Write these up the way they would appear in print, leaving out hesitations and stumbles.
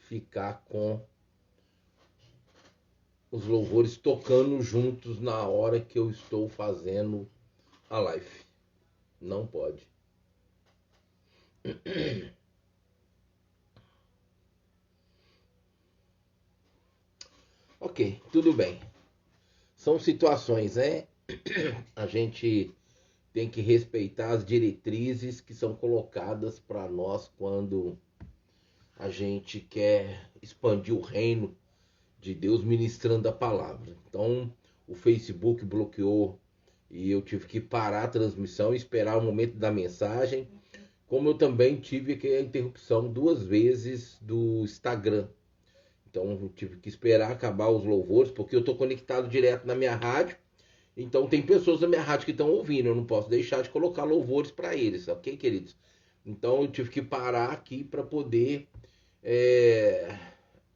ficar com os louvores tocando juntos na hora que eu estou fazendo a live. Não pode. Ok, tudo bem. São situações, né? A gente tem que respeitar as diretrizes que são colocadas para nós quando a gente quer expandir o reino de Deus ministrando a palavra. Então, o Facebook bloqueou e eu tive que parar a transmissão e esperar o momento da mensagem, como eu também tive que a interrupção 2 vezes do Instagram. Então, eu tive que esperar acabar os louvores, porque eu estou conectado direto na minha rádio. Então, tem pessoas na minha rádio que estão ouvindo, eu não posso deixar de colocar louvores para eles, ok, queridos? Então, eu tive que parar aqui para poder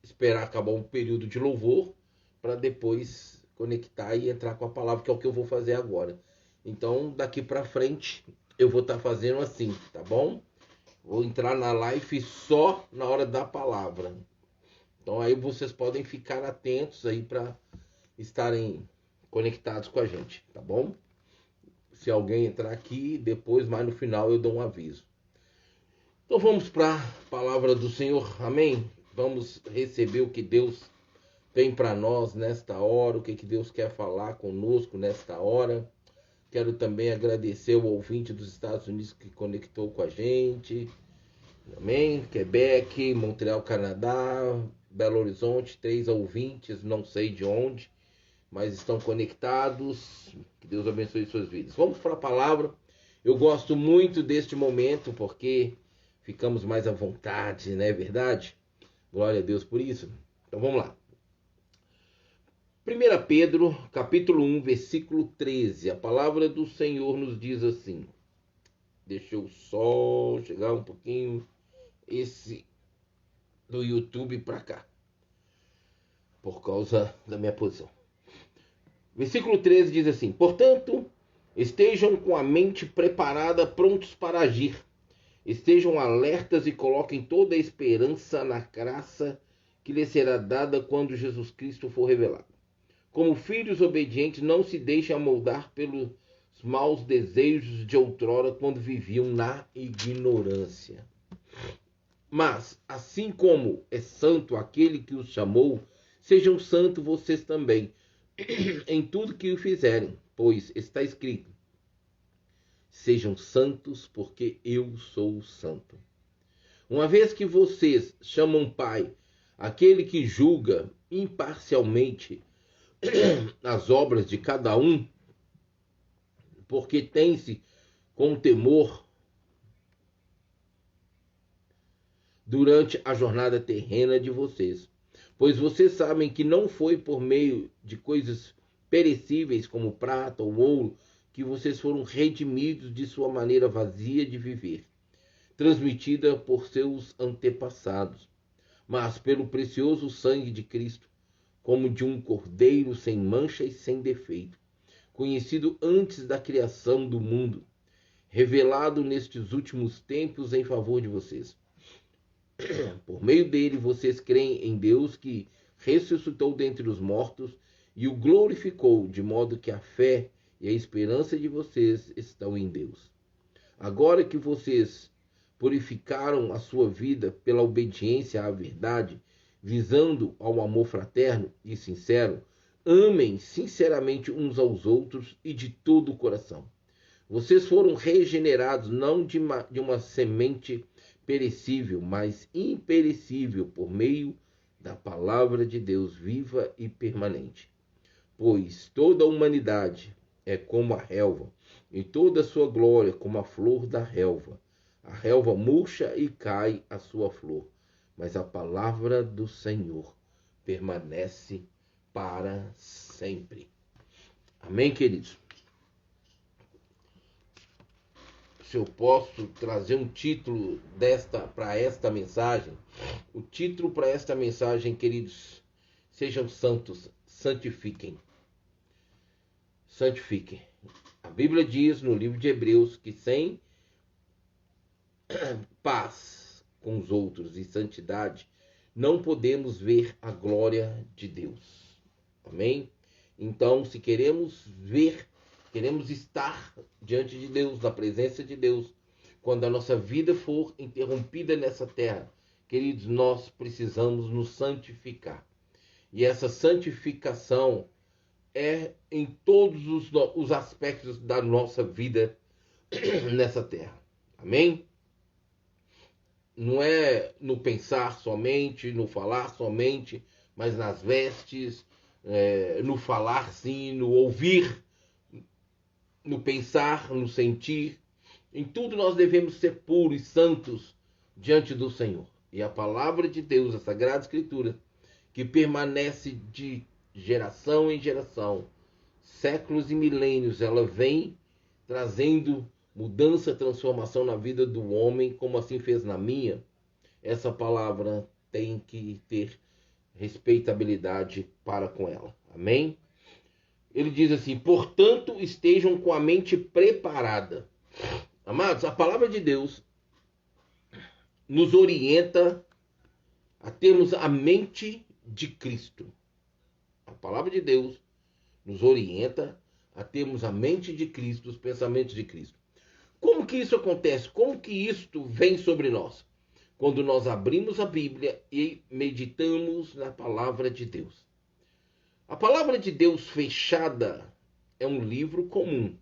esperar acabar um período de louvor para depois conectar e entrar com a palavra, que é o que eu vou fazer agora. Então, daqui para frente, eu vou estar fazendo assim, tá bom? Vou entrar na live só na hora da palavra. Então, aí vocês podem ficar atentos aí para estarem conectados com a gente, tá bom? Se alguém entrar aqui, depois, mais no final, eu dou um aviso. Então, vamos para a palavra do Senhor, amém? Vamos receber o que Deus tem para nós nesta hora, o que Deus quer falar conosco nesta hora. Quero também agradecer o ouvinte dos Estados Unidos que conectou com a gente. Amém? Quebec, Montreal, Canadá, Belo Horizonte, 3 ouvintes, não sei de onde, mas estão conectados. Que Deus abençoe suas vidas. Vamos para a palavra. Eu gosto muito deste momento porque ficamos mais à vontade, não é verdade? Glória a Deus por isso. Então vamos lá. 1 Pedro, capítulo 1, versículo 13. A palavra do Senhor nos diz assim. Deixa eu só chegar um pouquinho esse do YouTube para cá, por causa da minha posição. Versículo 13 diz assim: portanto, estejam com a mente preparada, prontos para agir. Estejam alertas e coloquem toda a esperança na graça que lhes será dada quando Jesus Cristo for revelado. Como filhos obedientes, não se deixem amoldar pelos maus desejos de outrora quando viviam na ignorância. Mas, assim como é santo aquele que os chamou, sejam santos vocês também, em tudo que o fizerem, pois está escrito: sejam santos, porque eu sou santo. Uma vez que vocês chamam Pai aquele que julga imparcialmente as obras de cada um, porque tem-se com temor durante a jornada terrena de vocês. Pois vocês sabem que não foi por meio de coisas perecíveis como prata ou ouro que vocês foram redimidos de sua maneira vazia de viver, transmitida por seus antepassados, mas pelo precioso sangue de Cristo, como de um cordeiro sem mancha e sem defeito, conhecido antes da criação do mundo, revelado nestes últimos tempos em favor de vocês. Por meio dele, vocês creem em Deus que ressuscitou dentre os mortos e o glorificou, de modo que a fé e a esperança de vocês estão em Deus. Agora que vocês purificaram a sua vida pela obediência à verdade, visando ao amor fraterno e sincero, amem sinceramente uns aos outros e de todo o coração. Vocês foram regenerados não de uma semente perecível, mas imperecível, por meio da palavra de Deus viva e permanente. Pois toda a humanidade é como a relva, e toda a sua glória como a flor da relva. A relva murcha e cai a sua flor, mas a palavra do Senhor permanece para sempre. Amém, queridos? Se eu posso trazer um título para esta mensagem, o título para esta mensagem, queridos, sejam santos, santifiquem. Santifiquem. A Bíblia diz no livro de Hebreus que sem paz com os outros e santidade não podemos ver a glória de Deus. Amém? Então, se queremos ver, queremos estar diante de Deus, na presença de Deus, quando a nossa vida for interrompida nessa terra, queridos, nós precisamos nos santificar. E essa santificação é em todos os aspectos da nossa vida nessa terra. Amém? Não é no pensar somente, no falar somente, mas nas vestes, no falar sim, no ouvir, no pensar, no sentir. Em tudo nós devemos ser puros e santos diante do Senhor. E a palavra de Deus, a Sagrada Escritura, que permanece de geração em geração, séculos e milênios, ela vem trazendo mudança, transformação na vida do homem, como assim fez na minha. Essa palavra tem que ter respeitabilidade para com ela. Amém? Ele diz assim: portanto, estejam com a mente preparada. Amados, a palavra de Deus nos orienta a termos a mente de Cristo. A palavra de Deus nos orienta a termos a mente de Cristo, os pensamentos de Cristo. Como que isso acontece? Como que isto vem sobre nós? Quando nós abrimos a Bíblia e meditamos na palavra de Deus. A palavra de Deus fechada é um livro comum,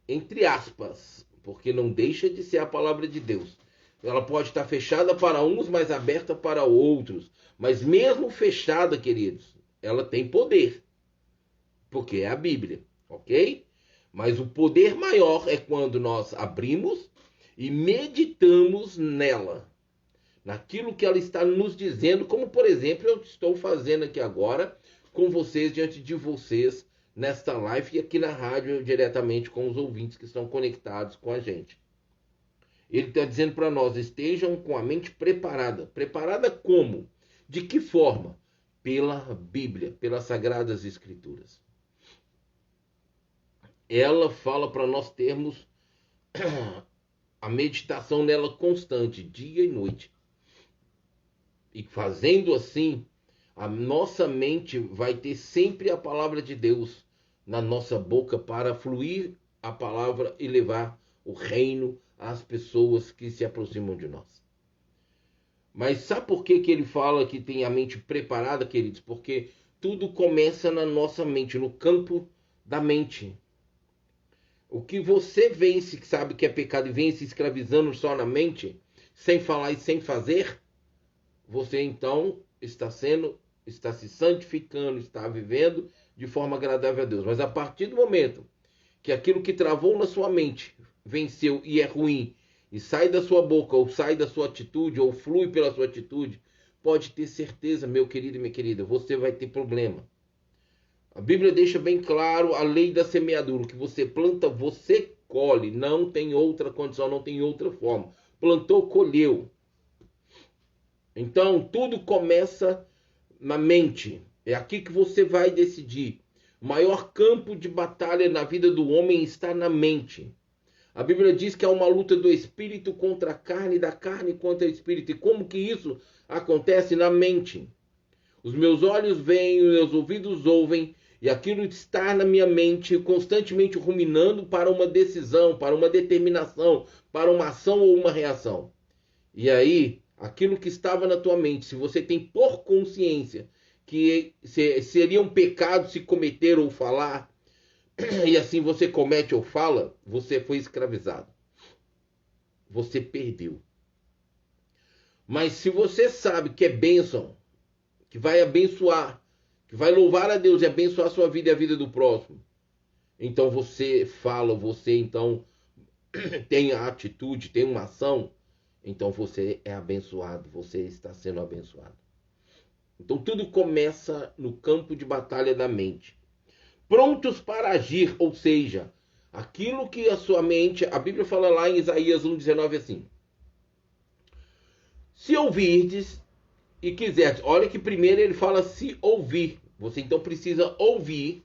entre aspas, porque não deixa de ser a palavra de Deus. Ela pode estar fechada para uns, mas aberta para outros. Mas mesmo fechada, queridos, ela tem poder, porque é a Bíblia, ok? Mas o poder maior é quando nós abrimos e meditamos nela, naquilo que ela está nos dizendo, como por exemplo eu estou fazendo aqui agora com vocês, diante de vocês, nesta live e aqui na rádio, diretamente com os ouvintes que estão conectados com a gente. Ele está dizendo para nós: estejam com a mente preparada. Preparada como? De que forma? Pela Bíblia, pelas Sagradas Escrituras. Ela fala para nós termos a meditação nela constante, dia e noite. E fazendo assim, a nossa mente vai ter sempre a palavra de Deus na nossa boca para fluir a palavra e levar o reino às pessoas que se aproximam de nós. Mas sabe por que ele fala que tem a mente preparada, queridos? Porque tudo começa na nossa mente, no campo da mente. O que você vence, que sabe que é pecado, e vem se escravizando só na mente, sem falar e sem fazer, você então está se santificando, está vivendo de forma agradável a Deus. Mas a partir do momento que aquilo que travou na sua mente venceu e é ruim, e sai da sua boca, ou sai da sua atitude, ou flui pela sua atitude, pode ter certeza, meu querido e minha querida, você vai ter problema. A Bíblia deixa bem claro a lei da semeadura. O que você planta, você colhe. Não tem outra condição, não tem outra forma. Plantou, colheu. Então, tudo começa na mente. É aqui que você vai decidir. O maior campo de batalha na vida do homem está na mente. A Bíblia diz que há uma luta do espírito contra a carne, da carne contra o espírito. E como que isso acontece? Na mente. Os meus olhos veem, os meus ouvidos ouvem, e aquilo está na minha mente, constantemente ruminando para uma decisão, para uma determinação, para uma ação ou uma reação. E aí, aquilo que estava na tua mente, se você tem por consciência que seria um pecado se cometer ou falar, e assim você comete ou fala, você foi escravizado. Você perdeu. Mas se você sabe que é bênção, que vai abençoar, que vai louvar a Deus e abençoar a sua vida e a vida do próximo, então você fala, você então tem a atitude, tem uma ação, então você é abençoado, você está sendo abençoado. Então tudo começa no campo de batalha da mente. Prontos para agir, ou seja, aquilo que a sua mente, a Bíblia fala lá em Isaías 1,19 assim: se ouvirdes e quiserdes, olha que primeiro ele fala se ouvir, você então precisa ouvir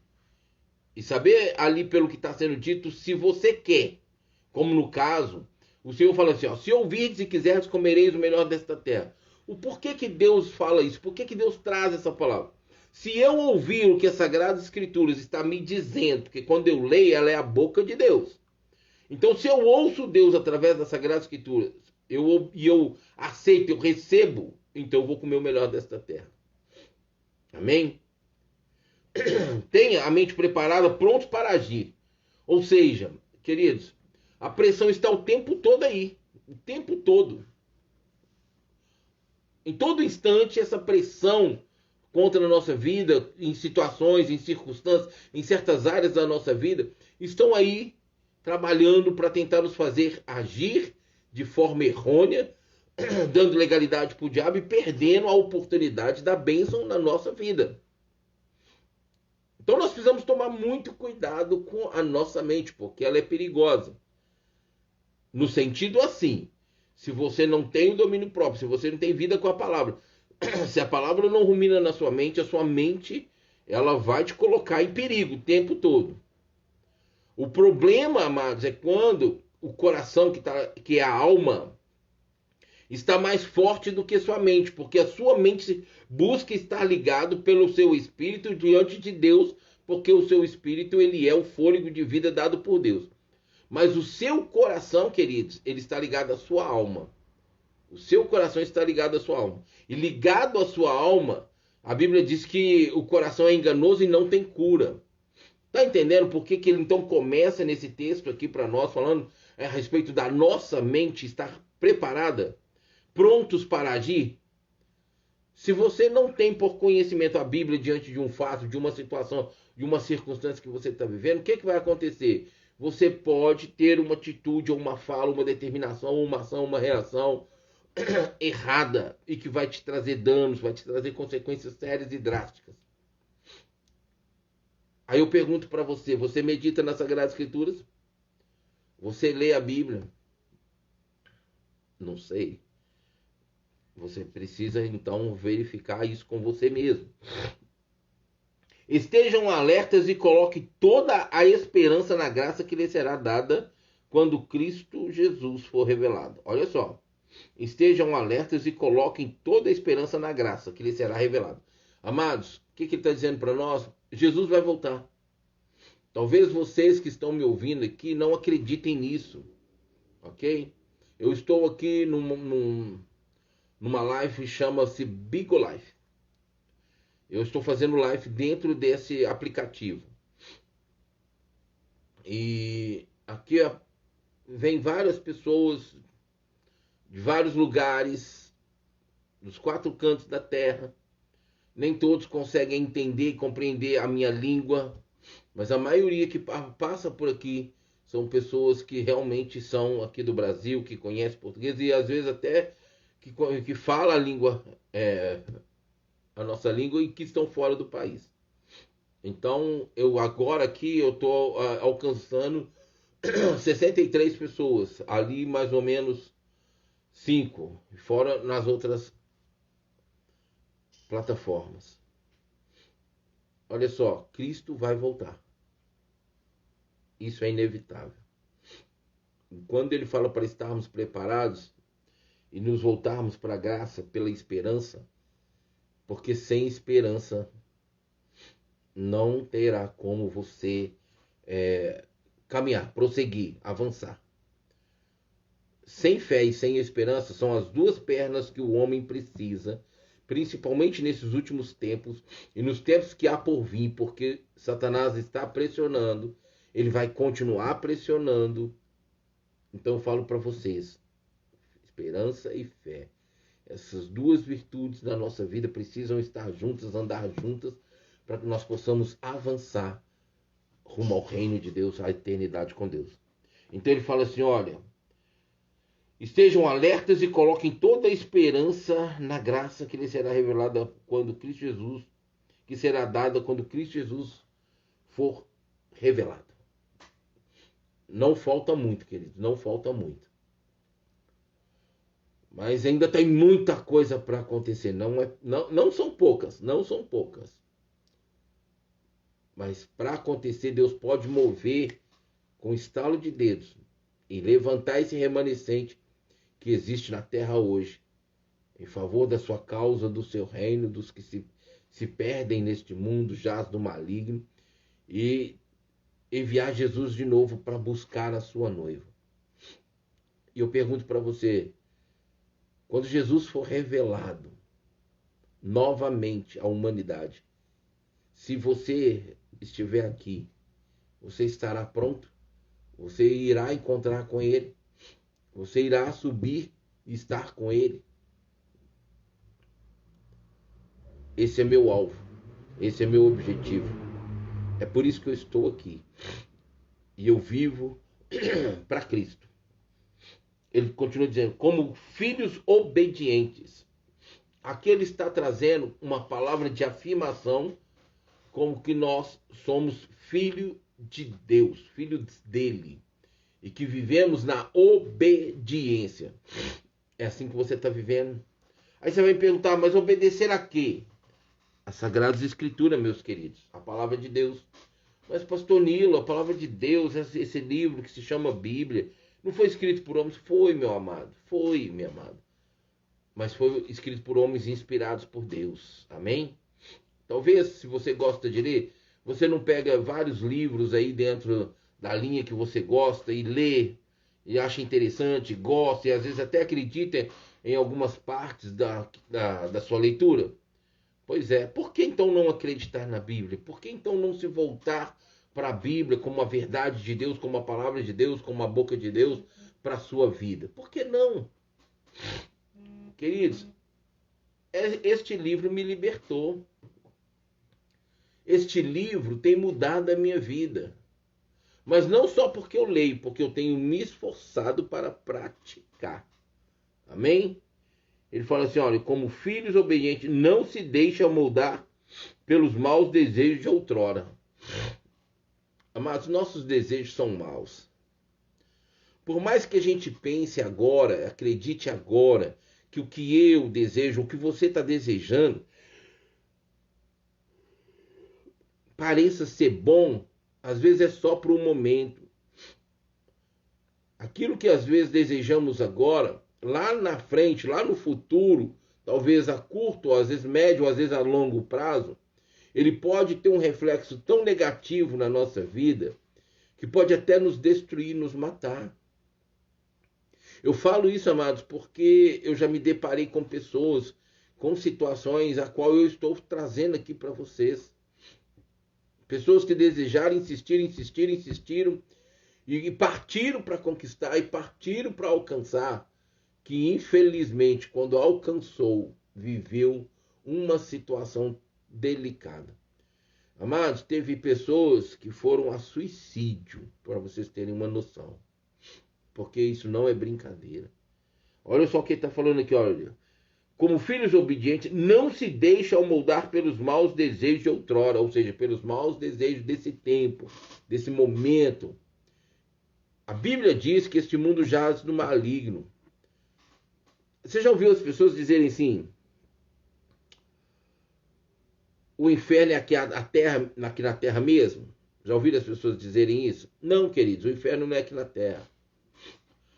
e saber ali pelo que está sendo dito se você quer. Como no caso, o Senhor fala assim, ó: se ouvirdes e quiserdes, comereis o melhor desta terra. O porquê que Deus fala isso? Por que Deus traz essa palavra? Se eu ouvir o que as Sagradas Escrituras está me dizendo, porque quando eu leio, ela é a boca de Deus. Então, se eu ouço Deus através das Sagradas Escrituras, eu aceito, eu recebo, então eu vou comer o melhor desta terra. Amém? Tenha a mente preparada, pronto para agir. Ou seja, queridos, a pressão está o tempo todo aí. O tempo todo. Em todo instante, essa pressão contra a nossa vida, em situações, em circunstâncias, em certas áreas da nossa vida, estão aí trabalhando para tentar nos fazer agir de forma errônea, dando legalidade para o diabo e perdendo a oportunidade da bênção na nossa vida. Então nós precisamos tomar muito cuidado com a nossa mente, porque ela é perigosa. No sentido assim, se você não tem o domínio próprio, se você não tem vida com a palavra, se a palavra não rumina na sua mente, a sua mente ela vai te colocar em perigo o tempo todo. O problema, amados, é quando o coração, que é a alma, está mais forte do que sua mente, porque a sua mente busca estar ligado pelo seu espírito diante de Deus, porque o seu espírito ele é o fôlego de vida dado por Deus. Mas o seu coração, queridos, ele está ligado à sua alma. O seu coração está ligado à sua alma. E ligado à sua alma, a Bíblia diz que o coração é enganoso e não tem cura. Está entendendo por que ele então começa nesse texto aqui para nós, falando a respeito da nossa mente estar preparada, prontos para agir? Se você não tem por conhecimento a Bíblia diante de um fato, de uma situação, de uma circunstância que você está vivendo, o que vai acontecer? Você pode ter uma atitude, ou uma fala, uma determinação, uma ação, uma reação errada e que vai te trazer danos, vai te trazer consequências sérias e drásticas. Aí eu pergunto para você, você medita nas Sagradas Escrituras? Você lê a Bíblia? Não sei. Você precisa então verificar isso com você mesmo. Estejam alertas e coloquem toda a esperança na graça que lhe será dada quando Cristo Jesus for revelado. Olha só. Estejam alertas e coloquem toda a esperança na graça que lhe será revelada. Amados, o que ele está dizendo para nós? Jesus vai voltar. Talvez vocês que estão me ouvindo aqui não acreditem nisso. Ok? Eu estou aqui numa live que chama-se Bigo Life. Eu estou fazendo live dentro desse aplicativo. E aqui vem várias pessoas de vários lugares, dos 4 cantos da terra. Nem todos conseguem entender e compreender a minha língua, mas a maioria que passa por aqui são pessoas que realmente são aqui do Brasil, que conhecem português e às vezes até que falam a língua, a nossa língua e que estão fora do país. Então, agora aqui eu estou alcançando 63 pessoas, ali mais ou menos 5, fora nas outras plataformas. Olha só, Cristo vai voltar. Isso é inevitável. Quando ele fala para estarmos preparados e nos voltarmos para a graça pela esperança, porque sem esperança não terá como você caminhar, prosseguir, avançar. Sem fé e sem esperança são as duas pernas que o homem precisa, principalmente nesses últimos tempos e nos tempos que há por vir, porque Satanás está pressionando, ele vai continuar pressionando. Então eu falo para vocês, esperança e fé. Essas duas virtudes da nossa vida precisam estar juntas, andar juntas, para que nós possamos avançar rumo ao reino de Deus, à eternidade com Deus. Então ele fala assim, olha, estejam alertas e coloquem toda a esperança na graça que lhe será revelada quando Cristo Jesus, que será dada quando Cristo Jesus for revelado. Não falta muito, queridos, não falta muito. Mas ainda tem muita coisa para acontecer. Não são poucas, não são poucas. Mas para acontecer, Deus pode mover com estalo de dedos e levantar esse remanescente que existe na terra hoje, em favor da sua causa, do seu reino, dos que se perdem neste mundo, jaz do maligno, e enviar Jesus de novo para buscar a sua noiva. E eu pergunto para você, quando Jesus for revelado novamente à humanidade, se você estiver aqui, você estará pronto? Você irá encontrar com ele? Você irá subir e estar com ele? Esse é meu alvo. Esse é meu objetivo. É por isso que eu estou aqui. E eu vivo para Cristo. Ele continua dizendo, como filhos obedientes. Aqui ele está trazendo uma palavra de afirmação, como que nós somos filhos de Deus, filhos dele, e que vivemos na obediência. É assim que você está vivendo? Aí você vai me perguntar, mas obedecer a quê? As Sagradas Escrituras, meus queridos, a palavra de Deus. Mas, pastor Nilo, a palavra de Deus, esse livro que se chama Bíblia, não foi escrito por homens? Foi, meu amado, foi, meu amado. Mas foi escrito por homens inspirados por Deus. Amém? Talvez, se você gosta de ler, você não pega vários livros aí dentro da linha que você gosta e lê, e acha interessante, gosta, e às vezes até acredita em algumas partes da sua leitura. Pois é, por que então não acreditar na Bíblia? Por que então não se voltar para a Bíblia como a verdade de Deus, como a palavra de Deus, como a boca de Deus para a sua vida? Por que não? Queridos, este livro me libertou. Este livro tem mudado a minha vida. Mas não só porque eu leio, porque eu tenho me esforçado para praticar. Amém? Ele fala assim, olha, como filhos obedientes, não se deixam moldar pelos maus desejos de outrora. Amados, nossos desejos são maus. Por mais que a gente pense agora, acredite agora, que o que eu desejo, o que você está desejando, pareça ser bom, às vezes é só por um momento. Aquilo que às vezes desejamos agora, lá na frente, lá no futuro, talvez a curto, às vezes médio, às vezes a longo prazo, ele pode ter um reflexo tão negativo na nossa vida que pode até nos destruir, nos matar. Eu falo isso, amados, porque eu já me deparei com pessoas, com situações a qual eu estou trazendo aqui para vocês. Pessoas que desejaram, insistiram e partiram para conquistar e partiram para alcançar, que infelizmente, quando alcançou, viveu uma situação delicada. Amados, teve pessoas que foram a suicídio, para vocês terem uma noção. Porque isso não é brincadeira. Olha só o que ele está falando aqui, olha. Como filhos obedientes, não se deixam moldar pelos maus desejos de outrora, ou seja, pelos maus desejos desse tempo, desse momento. A Bíblia diz que este mundo jaz no maligno. Você já ouviu as pessoas dizerem assim, o inferno é aqui, aqui na terra mesmo? Já ouviram as pessoas dizerem isso? Não, queridos, o inferno não é aqui na terra.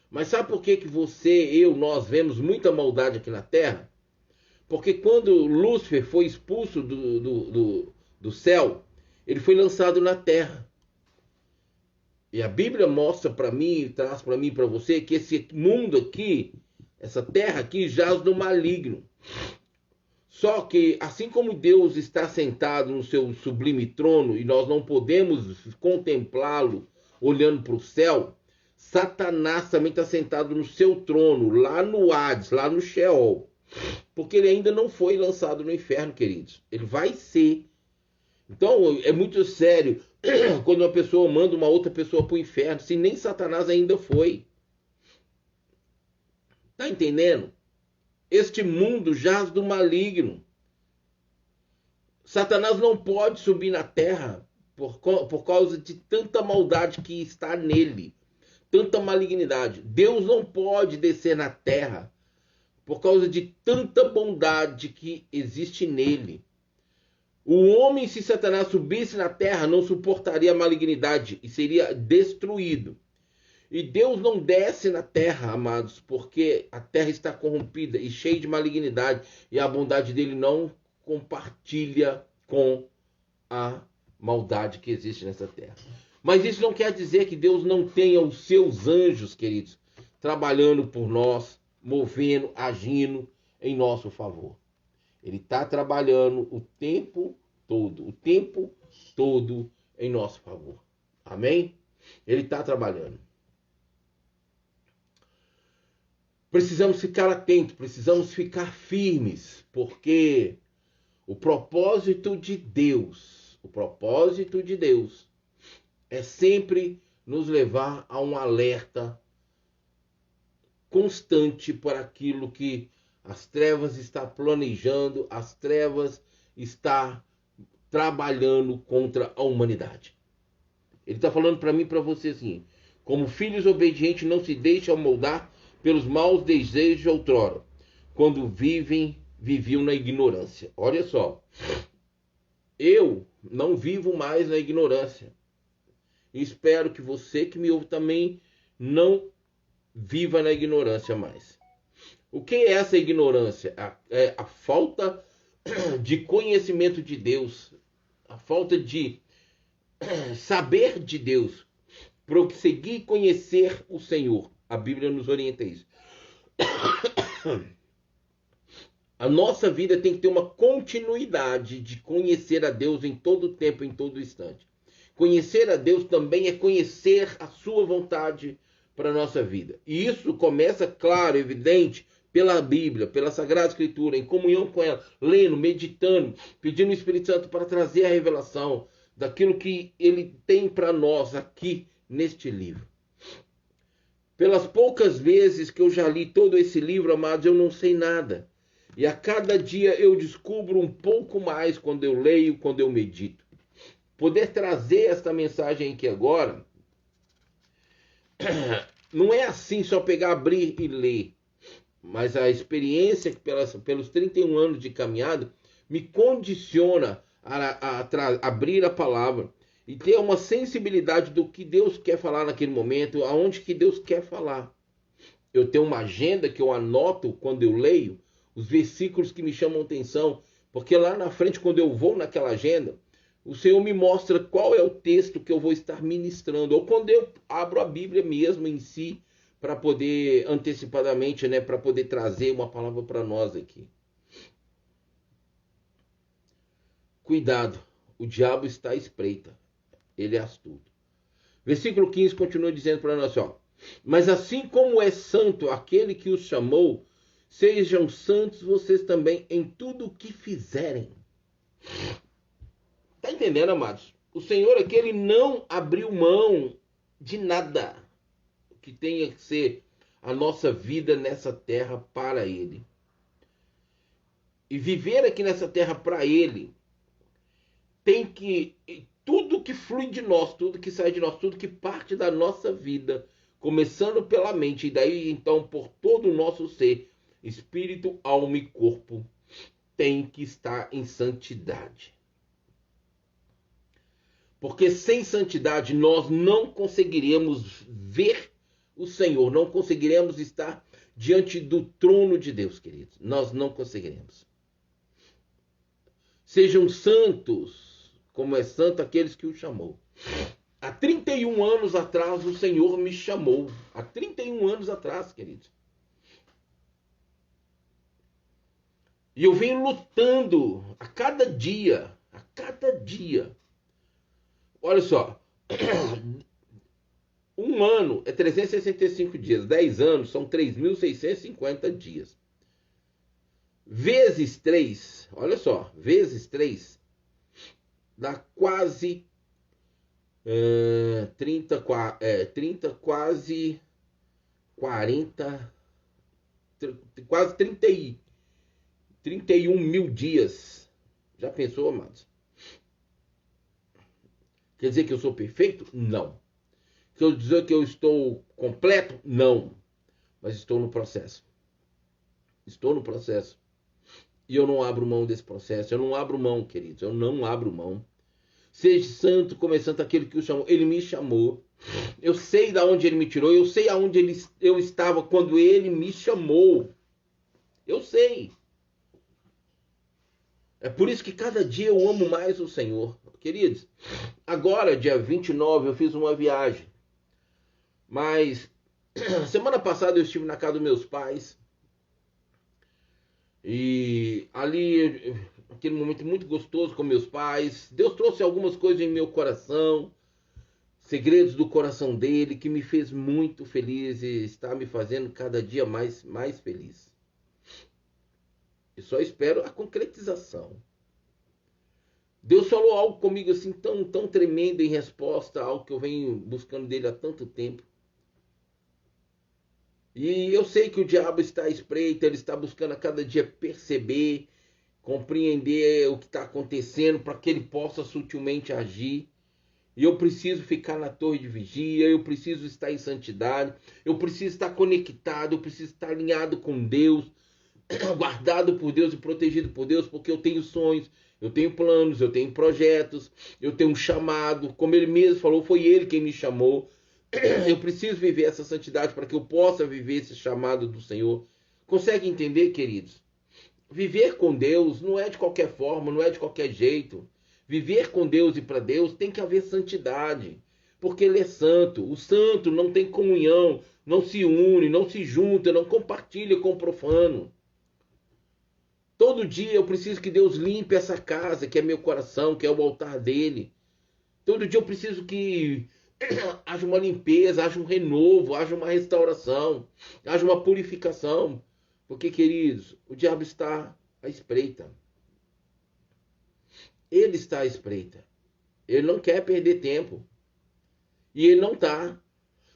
Mas sabe por que nós vemos muita maldade aqui na terra? Porque quando Lúcifer foi expulso do céu, ele foi lançado na terra. E a Bíblia mostra para mim, traz para mim e para você, que esse mundo aqui, essa terra aqui, jaz no maligno. Só que, assim como Deus está sentado no seu sublime trono, e nós não podemos contemplá-lo olhando para o céu, Satanás também está sentado no seu trono, lá no Hades, lá no Sheol. Porque ele ainda não foi lançado no inferno, queridos. Ele vai ser. Então, é muito sério quando uma pessoa manda uma outra pessoa para o inferno, se nem Satanás ainda foi. Tá entendendo? Este mundo jaz do maligno. Satanás não pode subir na terra por causa de tanta maldade que está nele. Tanta malignidade. Deus não pode descer na terra por causa de tanta bondade que existe nele. O homem, se Satanás subisse na terra, não suportaria a malignidade e seria destruído. E Deus não desce na terra, amados, porque a terra está corrompida e cheia de malignidade, e a bondade dele não compartilha com a maldade que existe nessa terra. Mas isso não quer dizer que Deus não tenha os seus anjos, queridos, trabalhando por nós, movendo, agindo em nosso favor. Ele está trabalhando o tempo todo em nosso favor. Amém? Ele está trabalhando. Precisamos ficar atentos, precisamos ficar firmes, porque o propósito de Deus é sempre nos levar a um alerta constante para aquilo que as trevas estão planejando, as trevas estão trabalhando contra a humanidade. Ele está falando para mim e para você assim: como filhos obedientes, não se deixam moldar pelos maus desejos de outrora, quando viviam na ignorância. Olha só, eu não vivo mais na ignorância. Espero que você que me ouve também não viva na ignorância mais. O que é essa ignorância? É a falta de conhecimento de Deus, a falta de saber de Deus, prosseguir conhecer o Senhor. A Bíblia nos orienta a isso. A nossa vida tem que ter uma continuidade de conhecer a Deus em todo tempo, em todo instante. Conhecer a Deus também é conhecer a sua vontade para a nossa vida. E isso começa, claro, evidente, pela Bíblia, pela Sagrada Escritura, em comunhão com ela, lendo, meditando, pedindo o Espírito Santo para trazer a revelação daquilo que ele tem para nós aqui neste livro. Pelas poucas vezes que eu já li todo esse livro, amados, eu não sei nada. E a cada dia eu descubro um pouco mais quando eu leio, quando eu medito. Poder trazer esta mensagem aqui agora não é assim só pegar, abrir e ler. Mas a experiência pelos 31 anos de caminhada me condiciona a abrir a palavra e ter uma sensibilidade do que Deus quer falar naquele momento, aonde que Deus quer falar. Eu tenho uma agenda que eu anoto quando eu leio os versículos que me chamam atenção, porque lá na frente, quando eu vou naquela agenda, o Senhor me mostra qual é o texto que eu vou estar ministrando, ou quando eu abro a Bíblia mesmo em si, para poder antecipadamente, né, para poder trazer uma palavra para nós aqui. Cuidado, o diabo está à espreita, ele é astuto. Versículo 15 continua dizendo para nós, ó: mas assim como é santo aquele que os chamou, sejam santos vocês também em tudo o que fizerem. Tá entendendo, amados? O Senhor aqui, ele não abriu mão de nada que tenha que ser a nossa vida nessa terra para ele. E viver aqui nessa terra para ele tem que... tudo que flui de nós, tudo que sai de nós, tudo que parte da nossa vida, começando pela mente, e daí então por todo o nosso ser, espírito, alma e corpo, tem que estar em santidade. Porque sem santidade nós não conseguiremos ver o Senhor, não conseguiremos estar diante do trono de Deus, queridos. Nós não conseguiremos. Sejam santos, como é santo aqueles que o chamou. Há 31 anos atrás o Senhor me chamou. Há 31 anos atrás, queridos. E eu venho lutando a cada dia. A cada dia. Olha só. Um ano é 365 dias. 10 anos são 3.650 dias. Vezes 3, olha só, vezes 3 dá quase 30, quase 40, quase 31 mil dias. Já pensou, amados? Quer dizer que eu sou perfeito? Não. Quer dizer que eu estou completo? Não. Mas estou no processo. Estou no processo. E eu não abro mão desse processo. Eu não abro mão, queridos. Eu não abro mão. Seja santo como é santo aquele que o chamou. Ele me chamou. Eu sei de onde ele me tirou. Eu sei aonde eu estava quando ele me chamou. Eu sei. É por isso que cada dia eu amo mais o Senhor. Queridos, agora, dia 29, eu fiz uma viagem. Mas semana passada eu estive na casa dos meus pais. E ali, aquele momento muito gostoso com meus pais. Deus trouxe algumas coisas em meu coração. Segredos do coração dele que me fez muito feliz e está me fazendo cada dia mais feliz. E só espero a concretização. Deus falou algo comigo assim tão tremendo em resposta a algo que eu venho buscando dele há tanto tempo. E eu sei que o diabo está à espreita, ele está buscando a cada dia perceber, compreender o que está acontecendo para que ele possa sutilmente agir. E eu preciso ficar na torre de vigia, eu preciso estar em santidade, eu preciso estar conectado, eu preciso estar alinhado com Deus, guardado por Deus e protegido por Deus, porque eu tenho sonhos, eu tenho planos, eu tenho projetos, eu tenho um chamado. Como ele mesmo falou, foi ele quem me chamou. Eu preciso viver essa santidade para que eu possa viver esse chamado do Senhor. Consegue entender, queridos? Viver com Deus não é de qualquer forma, não é de qualquer jeito. Viver com Deus e para Deus tem que haver santidade, porque Ele é santo. O santo não tem comunhão, não se une, não se junta, não compartilha com o profano. Todo dia eu preciso que Deus limpe essa casa, que é meu coração, que é o altar dele. Todo dia eu preciso que haja uma limpeza, haja um renovo, haja uma restauração, haja uma purificação. Porque, queridos, o diabo está à espreita. Ele está à espreita. Ele não quer perder tempo. E ele não está.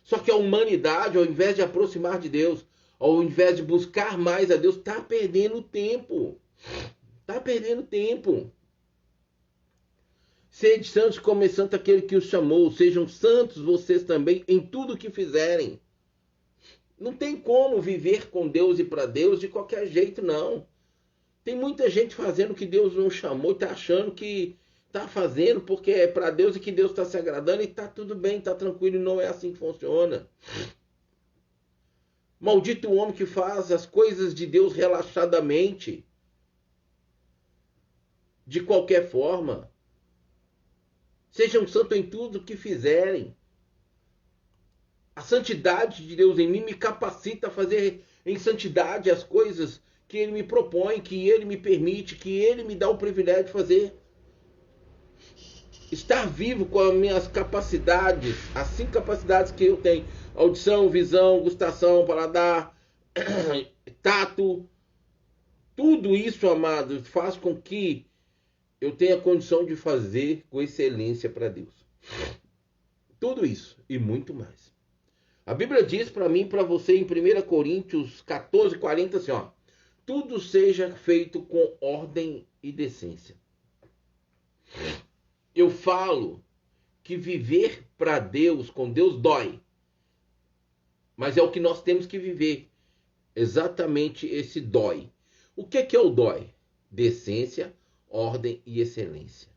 Só que a humanidade, ao invés de aproximar de Deus, ao invés de buscar mais a Deus, está perdendo tempo. Está perdendo tempo. Sede santos como é santo aquele que os chamou. Sejam santos vocês também em tudo o que fizerem. Não tem como viver com Deus e para Deus de qualquer jeito, não. Tem muita gente fazendo o que Deus não chamou e está achando que está fazendo porque é para Deus e que Deus está se agradando e está tudo bem, está tranquilo, e não é assim que funciona. Maldito o homem que faz as coisas de Deus relaxadamente, de qualquer forma. Sejam santos em tudo que fizerem. A santidade de Deus em mim me capacita a fazer em santidade as coisas que Ele me propõe, que Ele me permite, que Ele me dá o privilégio de fazer. Estar vivo com as minhas capacidades, as 5 capacidades que eu tenho: audição, visão, gustação, paladar, tato. Tudo isso, amados, faz com que eu tenha condição de fazer com excelência para Deus. Tudo isso e muito mais. A Bíblia diz para mim e para você em 1 Coríntios 14, 40 assim, ó: tudo seja feito com ordem e decência. Eu falo que viver para Deus, com Deus, dói. Mas é o que nós temos que viver. Exatamente esse dói. O que é o dói? Decência, ordem e excelência.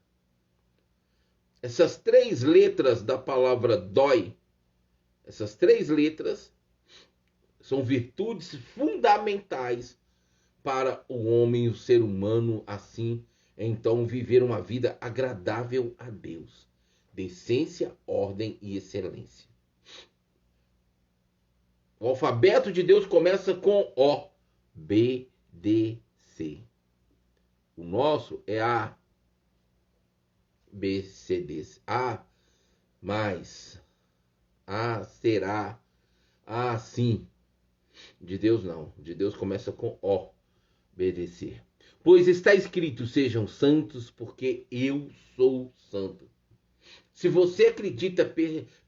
Essas 3 letras da palavra dói, essas 3 letras são virtudes fundamentais para o homem, o ser humano, assim, então viver uma vida agradável a Deus. Decência, ordem e excelência. O alfabeto de Deus começa com O, B, D, C. O nosso é A, B, C, D. A, mais. A, será. A, sim. De Deus não. De Deus começa com O, B, D, C. Pois está escrito: sejam santos, porque eu sou santo. Se você acredita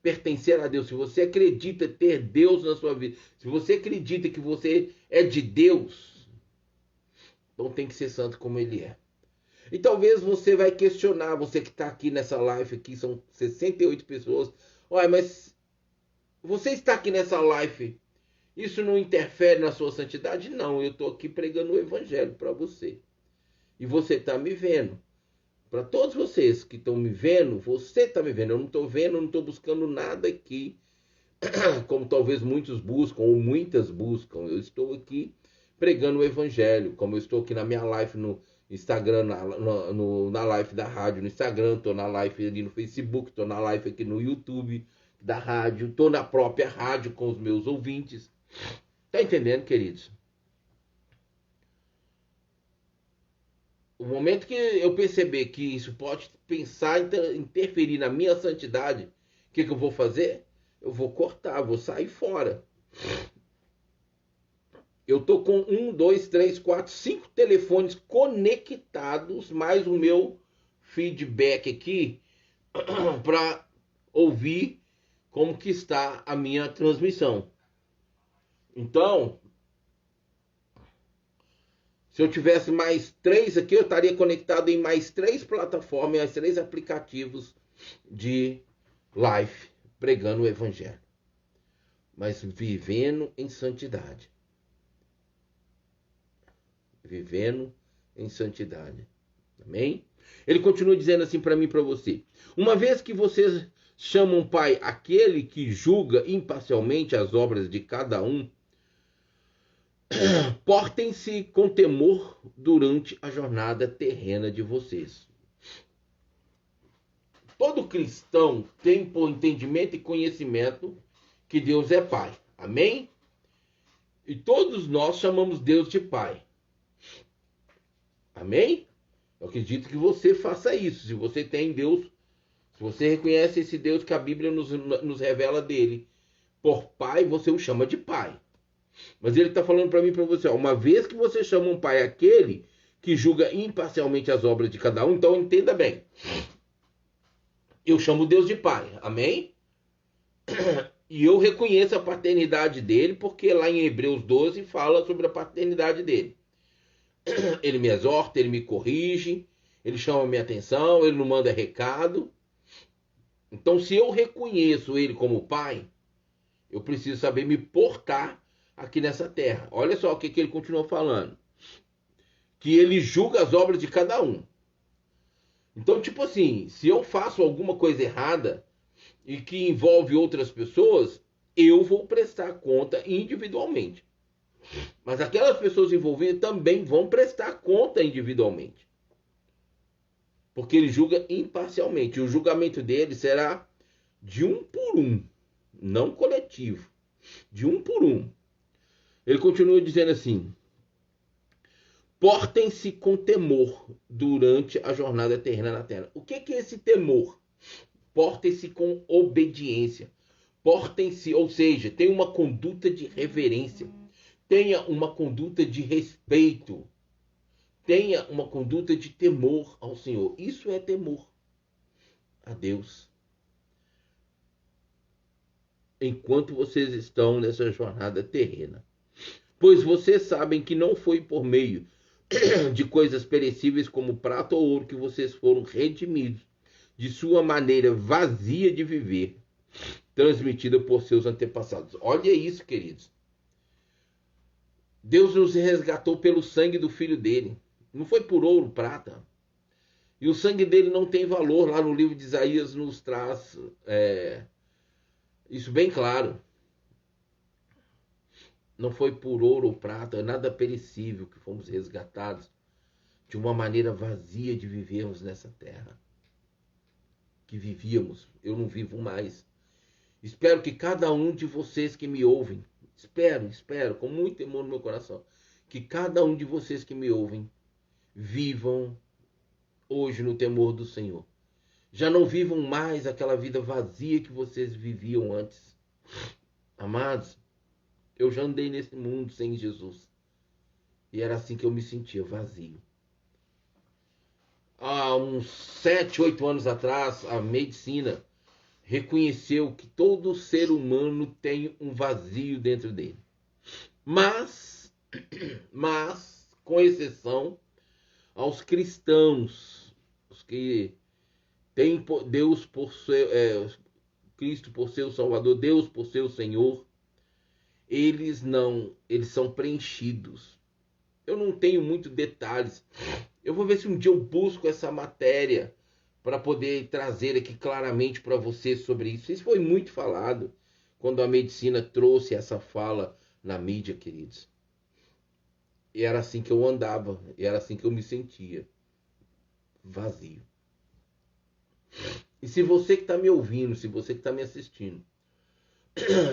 pertencer a Deus, se você acredita ter Deus na sua vida, se você acredita que você é de Deus, então tem que ser santo como Ele é. E talvez você vai questionar, você que está aqui nessa live, aqui são 68 pessoas. Olha, mas você está aqui nessa live, isso não interfere na sua santidade? Não, eu estou aqui pregando o evangelho para você. E você está me vendo. para todos vocês que estão me vendo, você está me vendo, eu não estou vendo, eu não estou buscando nada aqui, como talvez muitos buscam, ou muitas buscam. Eu estou aqui pregando o evangelho, como eu estou aqui na minha live no Instagram, na live da rádio no Instagram, estou na live ali no Facebook, estou na live aqui no YouTube da rádio, estou na própria rádio com os meus ouvintes. Tá entendendo, queridos? O momento que eu perceber que isso pode pensar interferir na minha santidade, o que eu vou fazer? Eu vou cortar, vou sair fora. Eu tô com 1, 2, 3, 4, 5 telefones conectados, mais o meu feedback aqui, para ouvir como que está a minha transmissão. Então, se eu tivesse mais 3 aqui, eu estaria conectado em mais 3 plataformas, mais 3 aplicativos de live, pregando o evangelho. Mas vivendo em santidade. Vivendo em santidade. Amém? Ele continua dizendo assim para mim e para você. Uma vez que vocês chamam Pai aquele que julga imparcialmente as obras de cada um, portem-se com temor durante a jornada terrena de vocês. Todo cristão tem por entendimento e conhecimento que Deus é Pai. Amém? E todos nós chamamos Deus de Pai. Amém? Eu acredito que você faça isso. Se você tem Deus, se você reconhece esse Deus que a Bíblia nos revela dele, por Pai, você o chama de Pai. Mas ele está falando para mim e para você, ó, uma vez que você chama um pai aquele que julga imparcialmente as obras de cada um, então entenda bem. Eu chamo Deus de Pai, amém? E eu reconheço a paternidade dele, porque lá em Hebreus 12 fala sobre a paternidade dele. Ele me exorta, ele me corrige, ele chama a minha atenção, ele não manda recado. Então, se eu reconheço ele como pai, eu preciso saber me portar aqui nessa terra. Olha só o que ele continua falando. Que ele julga as obras de cada um. Então, tipo assim, se eu faço alguma coisa errada e que envolve outras pessoas, eu vou prestar conta individualmente. Mas aquelas pessoas envolvidas também vão prestar conta individualmente. Porque ele julga imparcialmente. O julgamento dele será de um por um, não coletivo. De um por um. Ele continua dizendo assim: portem-se com temor durante a jornada terrena na terra. O que é esse temor? Portem-se com obediência. Portem-se, ou seja, tenha uma conduta de reverência. Tenha uma conduta de respeito. Tenha uma conduta de temor ao Senhor. Isso é temor a Deus. Enquanto vocês estão nessa jornada terrena. Pois vocês sabem que não foi por meio de coisas perecíveis como prata ou ouro que vocês foram redimidos de sua maneira vazia de viver, transmitida por seus antepassados. Olha isso, queridos. Deus nos resgatou pelo sangue do Filho dele. Não foi por ouro, prata. E o sangue dele não tem valor. Lá no livro de Isaías nos traz isso bem claro. Não foi por ouro ou prata, nada perecível que fomos resgatados de uma maneira vazia de vivermos nessa terra. Que vivíamos, eu não vivo mais. Espero que cada um de vocês que me ouvem, espero, com muito temor no meu coração, que cada um de vocês que me ouvem vivam hoje no temor do Senhor. Já não vivam mais aquela vida vazia que vocês viviam antes. Amados, eu já andei nesse mundo sem Jesus. E era assim que eu me sentia, vazio. Há uns 7, 8 anos atrás, a medicina reconheceu que todo ser humano tem um vazio dentro dele. Mas com exceção aos cristãos, os que têm Deus por Cristo por seu Salvador, Deus por seu Senhor, eles são preenchidos. Eu não tenho muitos detalhes. Eu vou ver se um dia eu busco essa matéria para poder trazer aqui claramente para você sobre isso. Isso foi muito falado quando a medicina trouxe essa fala na mídia, queridos. E era assim que eu andava, e era assim que eu me sentia, vazio. E se você que está me ouvindo, se você que está me assistindo,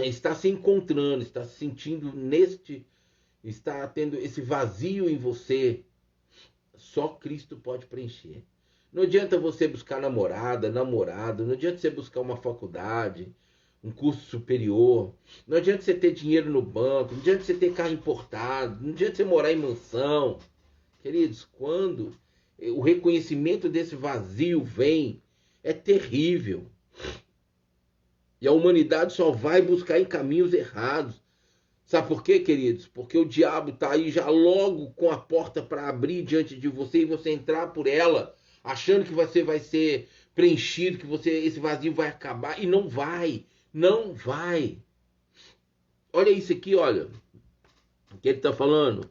está se encontrando, está se sentindo está tendo esse vazio em você, só Cristo pode preencher. Não adianta você buscar namorada, namorado, não adianta você buscar uma faculdade, um curso superior, não adianta você ter dinheiro no banco, não adianta você ter carro importado, não adianta você morar em mansão. Queridos, quando o reconhecimento desse vazio vem, é terrível. E a humanidade só vai buscar em caminhos errados. Sabe por quê, queridos? Porque o diabo está aí já logo com a porta para abrir diante de você e você entrar por ela, achando que você vai ser preenchido, que esse vazio vai acabar. E não vai. Não vai. Olha isso aqui, olha. O que ele está falando?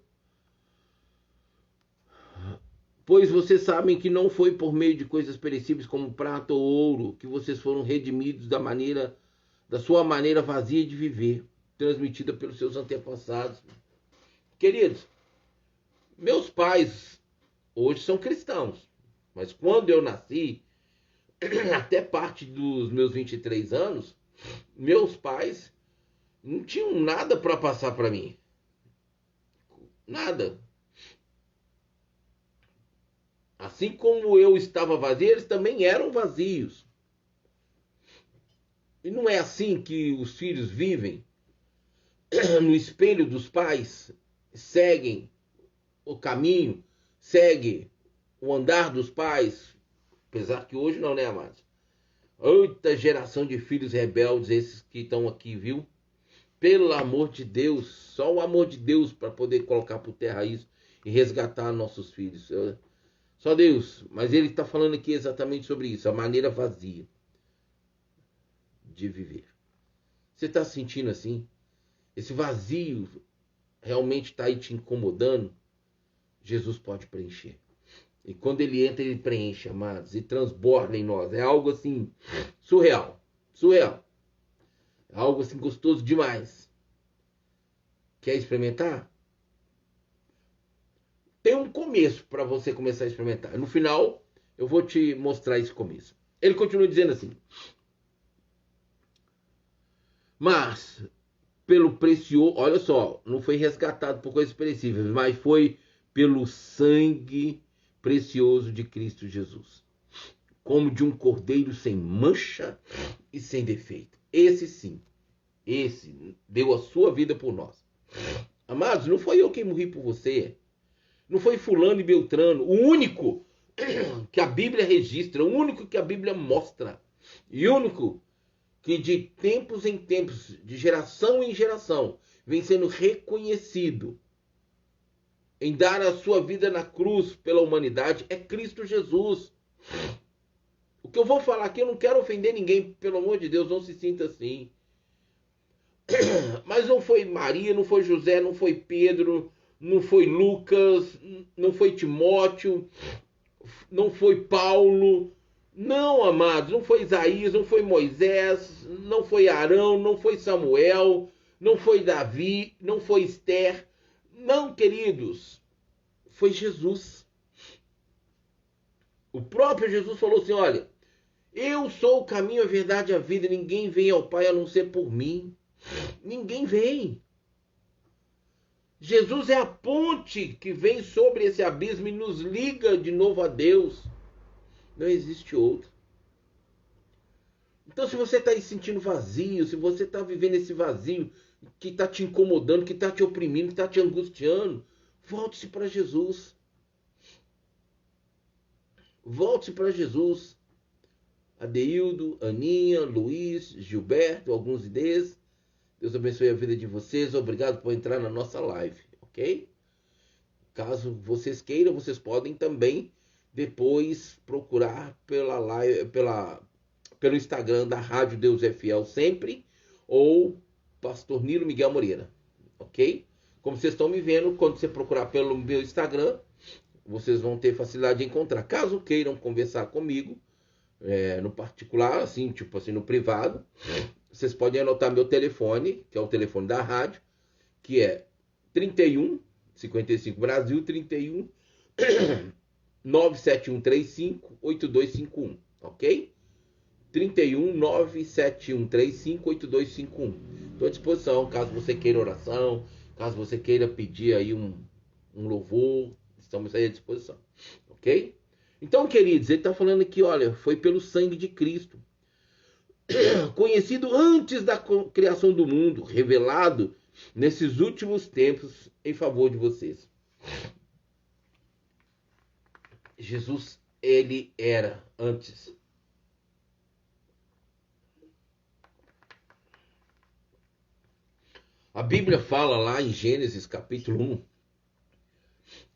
Pois vocês sabem que não foi por meio de coisas perecíveis como prata ou ouro que vocês foram redimidos da sua maneira vazia de viver, transmitida pelos seus antepassados. Queridos, meus pais hoje são cristãos, mas quando eu nasci, até parte dos meus 23 anos, meus pais não tinham nada para passar para mim. Nada. Assim como eu estava vazio, eles também eram vazios. E não é assim que os filhos vivem no espelho dos pais, seguem o caminho, seguem o andar dos pais, apesar que hoje não, né, amados? Outra geração de filhos rebeldes, esses que estão aqui, viu? Pelo amor de Deus, só o amor de Deus para poder colocar por terra isso e resgatar nossos filhos. Só Deus, mas ele está falando aqui exatamente sobre isso, a maneira vazia de viver. Você está sentindo assim? Esse vazio realmente está aí te incomodando? Jesus pode preencher. E quando ele entra, ele preenche, amados, e transborda em nós. É algo assim, surreal. Surreal. É algo assim gostoso demais. Quer experimentar? Tem um começo para você começar a experimentar. No final, eu vou te mostrar esse começo. Ele continua dizendo assim: mas, pelo precioso, olha só, não foi resgatado por coisas perecíveis, mas foi pelo sangue precioso de Cristo Jesus, como de um cordeiro sem mancha e sem defeito. Esse sim, esse deu a sua vida por nós. Amados, não foi eu quem morri por você, não foi fulano e beltrano, o único que a Bíblia registra, o único que a Bíblia mostra, e o único que de tempos em tempos, de geração em geração, vem sendo reconhecido em dar a sua vida na cruz pela humanidade, é Cristo Jesus. O que eu vou falar aqui, eu não quero ofender ninguém, pelo amor de Deus, não se sinta assim. Mas não foi Maria, não foi José, não foi Pedro, não foi Lucas, não foi Timóteo, não foi Paulo. Não, amados, não foi Isaías, não foi Moisés, não foi Arão, não foi Samuel, não foi Davi, não foi Esther. Não, queridos, foi Jesus. O próprio Jesus falou assim: olha, eu sou o caminho, a verdade e a vida, ninguém vem ao Pai a não ser por mim. Ninguém vem. Jesus é a ponte que vem sobre esse abismo e nos liga de novo a Deus. Não existe outro. Então, se você está aí sentindo vazio, se você está vivendo esse vazio que está te incomodando, que está te oprimindo, que está te angustiando, volte-se para Jesus. Volte-se para Jesus. Adeildo, Aninha, Luiz, Gilberto, alguns desses. Deus abençoe a vida de vocês. Obrigado por entrar na nossa live, ok? Caso vocês queiram, vocês podem também depois procurar pelo Instagram da Rádio Deus é Fiel Sempre ou Pastor Nilo Miguel Moreira, ok? Como vocês estão me vendo, quando você procurar pelo meu Instagram, vocês vão ter facilidade de encontrar. Caso queiram conversar comigo, no particular, assim, tipo assim, no privado, vocês podem anotar meu telefone, que é o telefone da rádio, que é 31 55 Brasil, 31 97135 8251, ok? 31 97135 8251. Estou à disposição, caso você queira oração, caso você queira pedir aí um louvor, estamos aí à disposição, ok? Então, queridos, ele está falando aqui, olha, foi pelo sangue de Cristo, conhecido antes da criação do mundo, revelado nesses últimos tempos em favor de vocês. Jesus, ele era antes. A Bíblia fala lá em Gênesis capítulo 1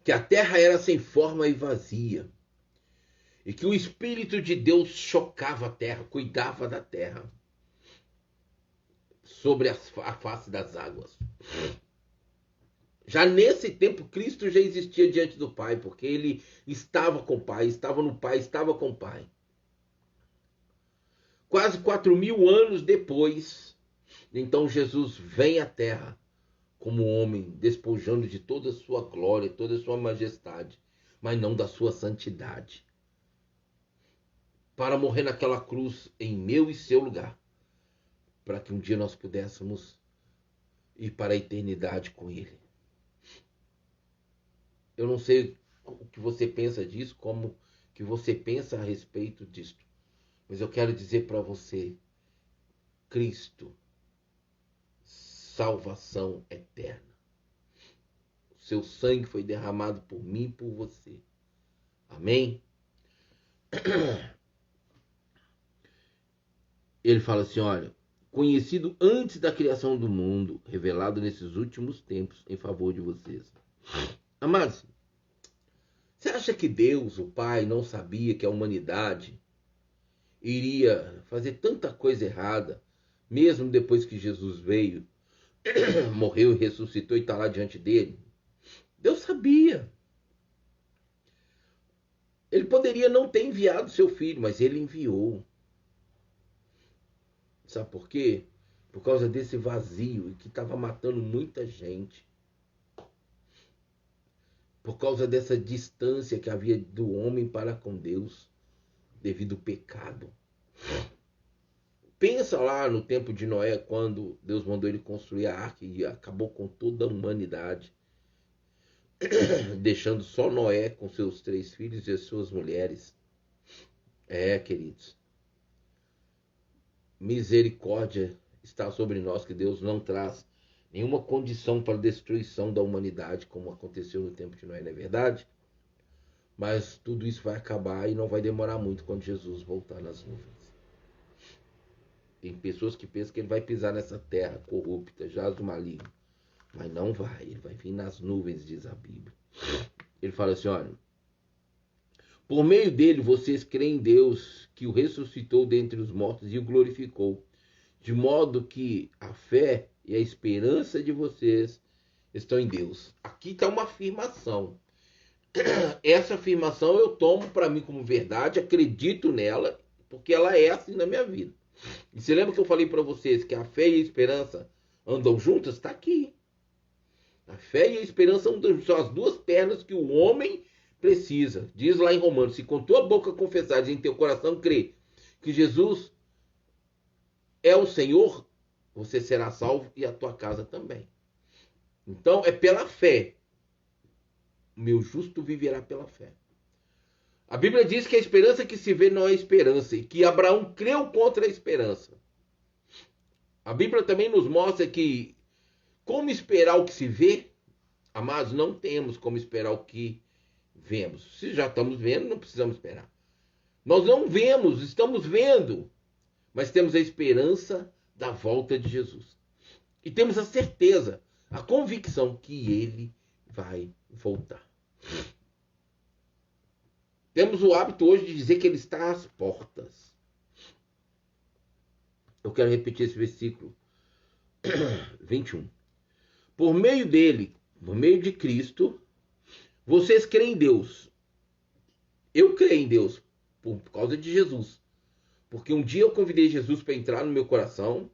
que a terra era sem forma e vazia, e que o Espírito de Deus chocava a terra, cuidava da terra, sobre a face das águas. Já nesse tempo, Cristo já existia diante do Pai, porque ele estava com o Pai, estava no Pai, estava com o Pai. Quase 4.000 anos depois, então Jesus vem à terra como homem, despojando de toda a sua glória, toda a sua majestade, mas não da sua santidade, para morrer naquela cruz em meu e seu lugar, para que um dia nós pudéssemos ir para a eternidade com ele. Eu não sei o que você pensa disso, como que você pensa a respeito disto, mas eu quero dizer para você, Cristo, salvação eterna. O seu sangue foi derramado por mim e por você. Amém? Ele fala assim, olha, conhecido antes da criação do mundo, revelado nesses últimos tempos em favor de vocês. Amados, você acha que Deus, o Pai, não sabia que a humanidade iria fazer tanta coisa errada, mesmo depois que Jesus veio, morreu e ressuscitou e está lá diante dele? Deus sabia. Ele poderia não ter enviado seu filho, mas ele enviou. Sabe por quê? Por causa desse vazio que estava matando muita gente. Por causa dessa distância que havia do homem para com Deus, devido ao pecado. Pensa lá no tempo de Noé, quando Deus mandou ele construir a arca e acabou com toda a humanidade, deixando só Noé com seus 3 filhos e as suas mulheres. Queridos, misericórdia está sobre nós, que Deus não traz nenhuma condição para a destruição da humanidade, como aconteceu no tempo de Noé, não é verdade? Mas tudo isso vai acabar e não vai demorar muito quando Jesus voltar nas nuvens. Tem pessoas que pensam que ele vai pisar nessa terra corrupta, jaz do maligno. Mas não vai, ele vai vir nas nuvens, diz a Bíblia. Ele fala assim, olha, por meio dele vocês creem em Deus, que o ressuscitou dentre os mortos e o glorificou, de modo que a fé e a esperança de vocês estão em Deus. Aqui está uma afirmação. Essa afirmação eu tomo para mim como verdade, acredito nela, porque ela é assim na minha vida. E você lembra que eu falei para vocês que a fé e a esperança andam juntas? Está aqui. A fé e a esperança são as duas pernas que o homem precisa. Diz lá em Romanos, se com tua boca confessares e em teu coração crer que Jesus é o Senhor, você será salvo e a tua casa também. Então é pela fé. O meu justo viverá pela fé. A Bíblia diz que a esperança que se vê não é esperança, e que Abraão creu contra a esperança. A Bíblia também nos mostra que como esperar o que se vê, amados, não temos como esperar o que vemos. Se já estamos vendo, não precisamos esperar. Nós não vemos, estamos vendo, mas temos a esperança da volta de Jesus. E temos a certeza, a convicção que ele vai voltar. Temos o hábito hoje de dizer que ele está às portas. Eu quero repetir esse versículo 21. Por meio dele, por meio de Cristo, Vocês creem em Deus. Eu creio em Deus por causa de Jesus. Porque um dia eu convidei Jesus para entrar no meu coração,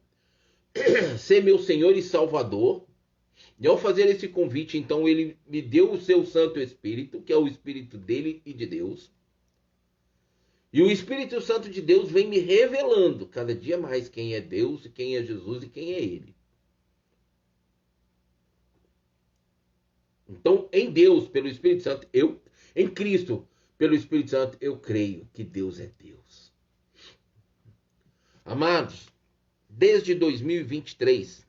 ser meu Senhor e Salvador. E ao fazer esse convite, então ele me deu o seu Santo Espírito, que é o Espírito dele e de Deus. E o Espírito Santo de Deus vem me revelando cada dia mais quem é Deus, quem é Jesus e quem é Ele. Então, em Deus, pelo Espírito Santo, em Cristo, pelo Espírito Santo, eu creio que Deus é Deus. Amados, desde 2023,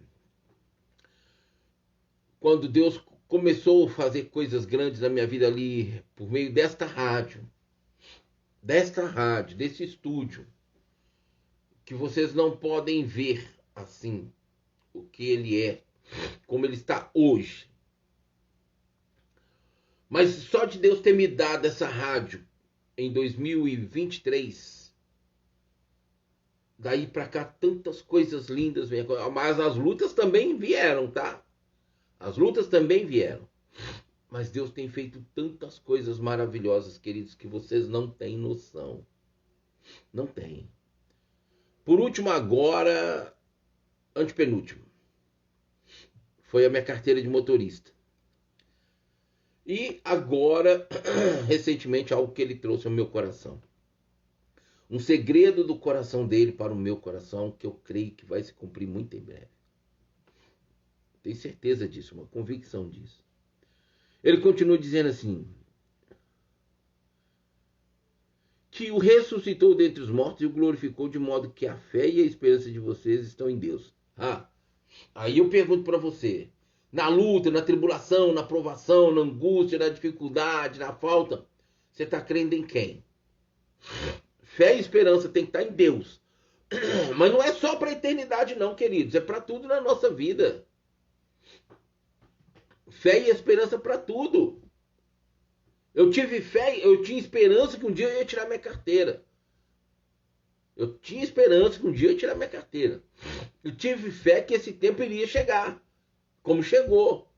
quando Deus começou a fazer coisas grandes na minha vida ali, por meio desta rádio, desse estúdio, que vocês não podem ver assim o que ele é, como ele está hoje. Mas só de Deus ter me dado essa rádio em 2023, daí pra cá tantas coisas lindas vêm. Mas as lutas também vieram, tá? As lutas também vieram. Mas Deus tem feito tantas coisas maravilhosas, queridos, que vocês não têm noção. Não tem. Por último agora, antepenúltimo, foi a minha carteira de motorista. E agora, recentemente, algo que ele trouxe ao meu coração. Um segredo do coração dele para o meu coração, que eu creio que vai se cumprir muito em breve. Tenho certeza disso, uma convicção disso. Ele continua dizendo assim, que o ressuscitou dentre os mortos e o glorificou, de modo que a fé e a esperança de vocês estão em Deus. Aí eu pergunto para você, na luta, na tribulação, na provação, na angústia, na dificuldade, na falta, você está crendo em quem? Fé e esperança tem que estar em Deus. Mas não é só para a eternidade não, queridos, é para tudo na nossa vida. Fé e esperança para tudo. Eu tive fé, eu tinha esperança que um dia eu ia tirar minha carteira. Eu tinha esperança que um dia eu ia tirar minha carteira. Eu tive fé que esse tempo iria chegar. Como chegou.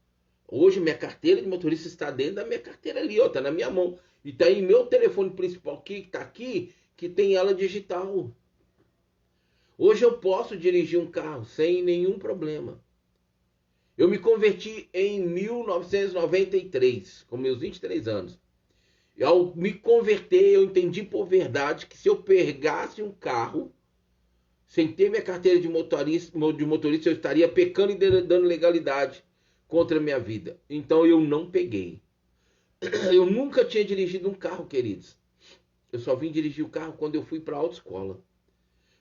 Hoje minha carteira de motorista está dentro da minha carteira ali, ó, tá na minha mão. E tá aí meu telefone principal aqui, que tá aqui, que tem ela digital. Hoje eu posso dirigir um carro sem nenhum problema. Eu me converti em 1993, com meus 23 anos. E ao me converter, eu entendi por verdade que se eu pegasse um carro sem ter minha carteira de motorista, eu estaria pecando e dando legalidade contra a minha vida. Então eu não peguei. Eu nunca tinha dirigido um carro, queridos. Eu só vim dirigir o carro quando eu fui para a autoescola.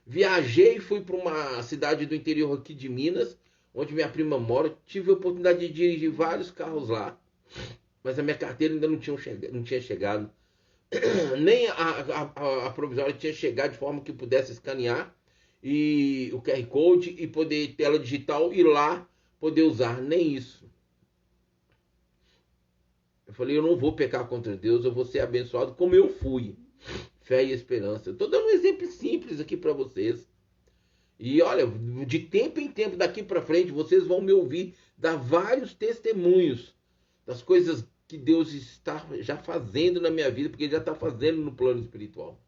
Viajei e fui para uma cidade do interior aqui de Minas, onde minha prima mora. Tive a oportunidade de dirigir vários carros lá. Mas a minha carteira ainda não tinha chegado. Nem a provisória tinha chegado de forma que eu pudesse escanear e o QR Code e poder tela digital e lá poder usar. Nem isso. Eu falei, eu não vou pecar contra Deus, eu vou ser abençoado como eu fui. Fé e esperança. Eu estou dando um exemplo simples aqui para vocês. E olha, de tempo em tempo, daqui para frente, vocês vão me ouvir dar vários testemunhos das coisas que Deus está já fazendo na minha vida, porque Ele já está fazendo no plano espiritual.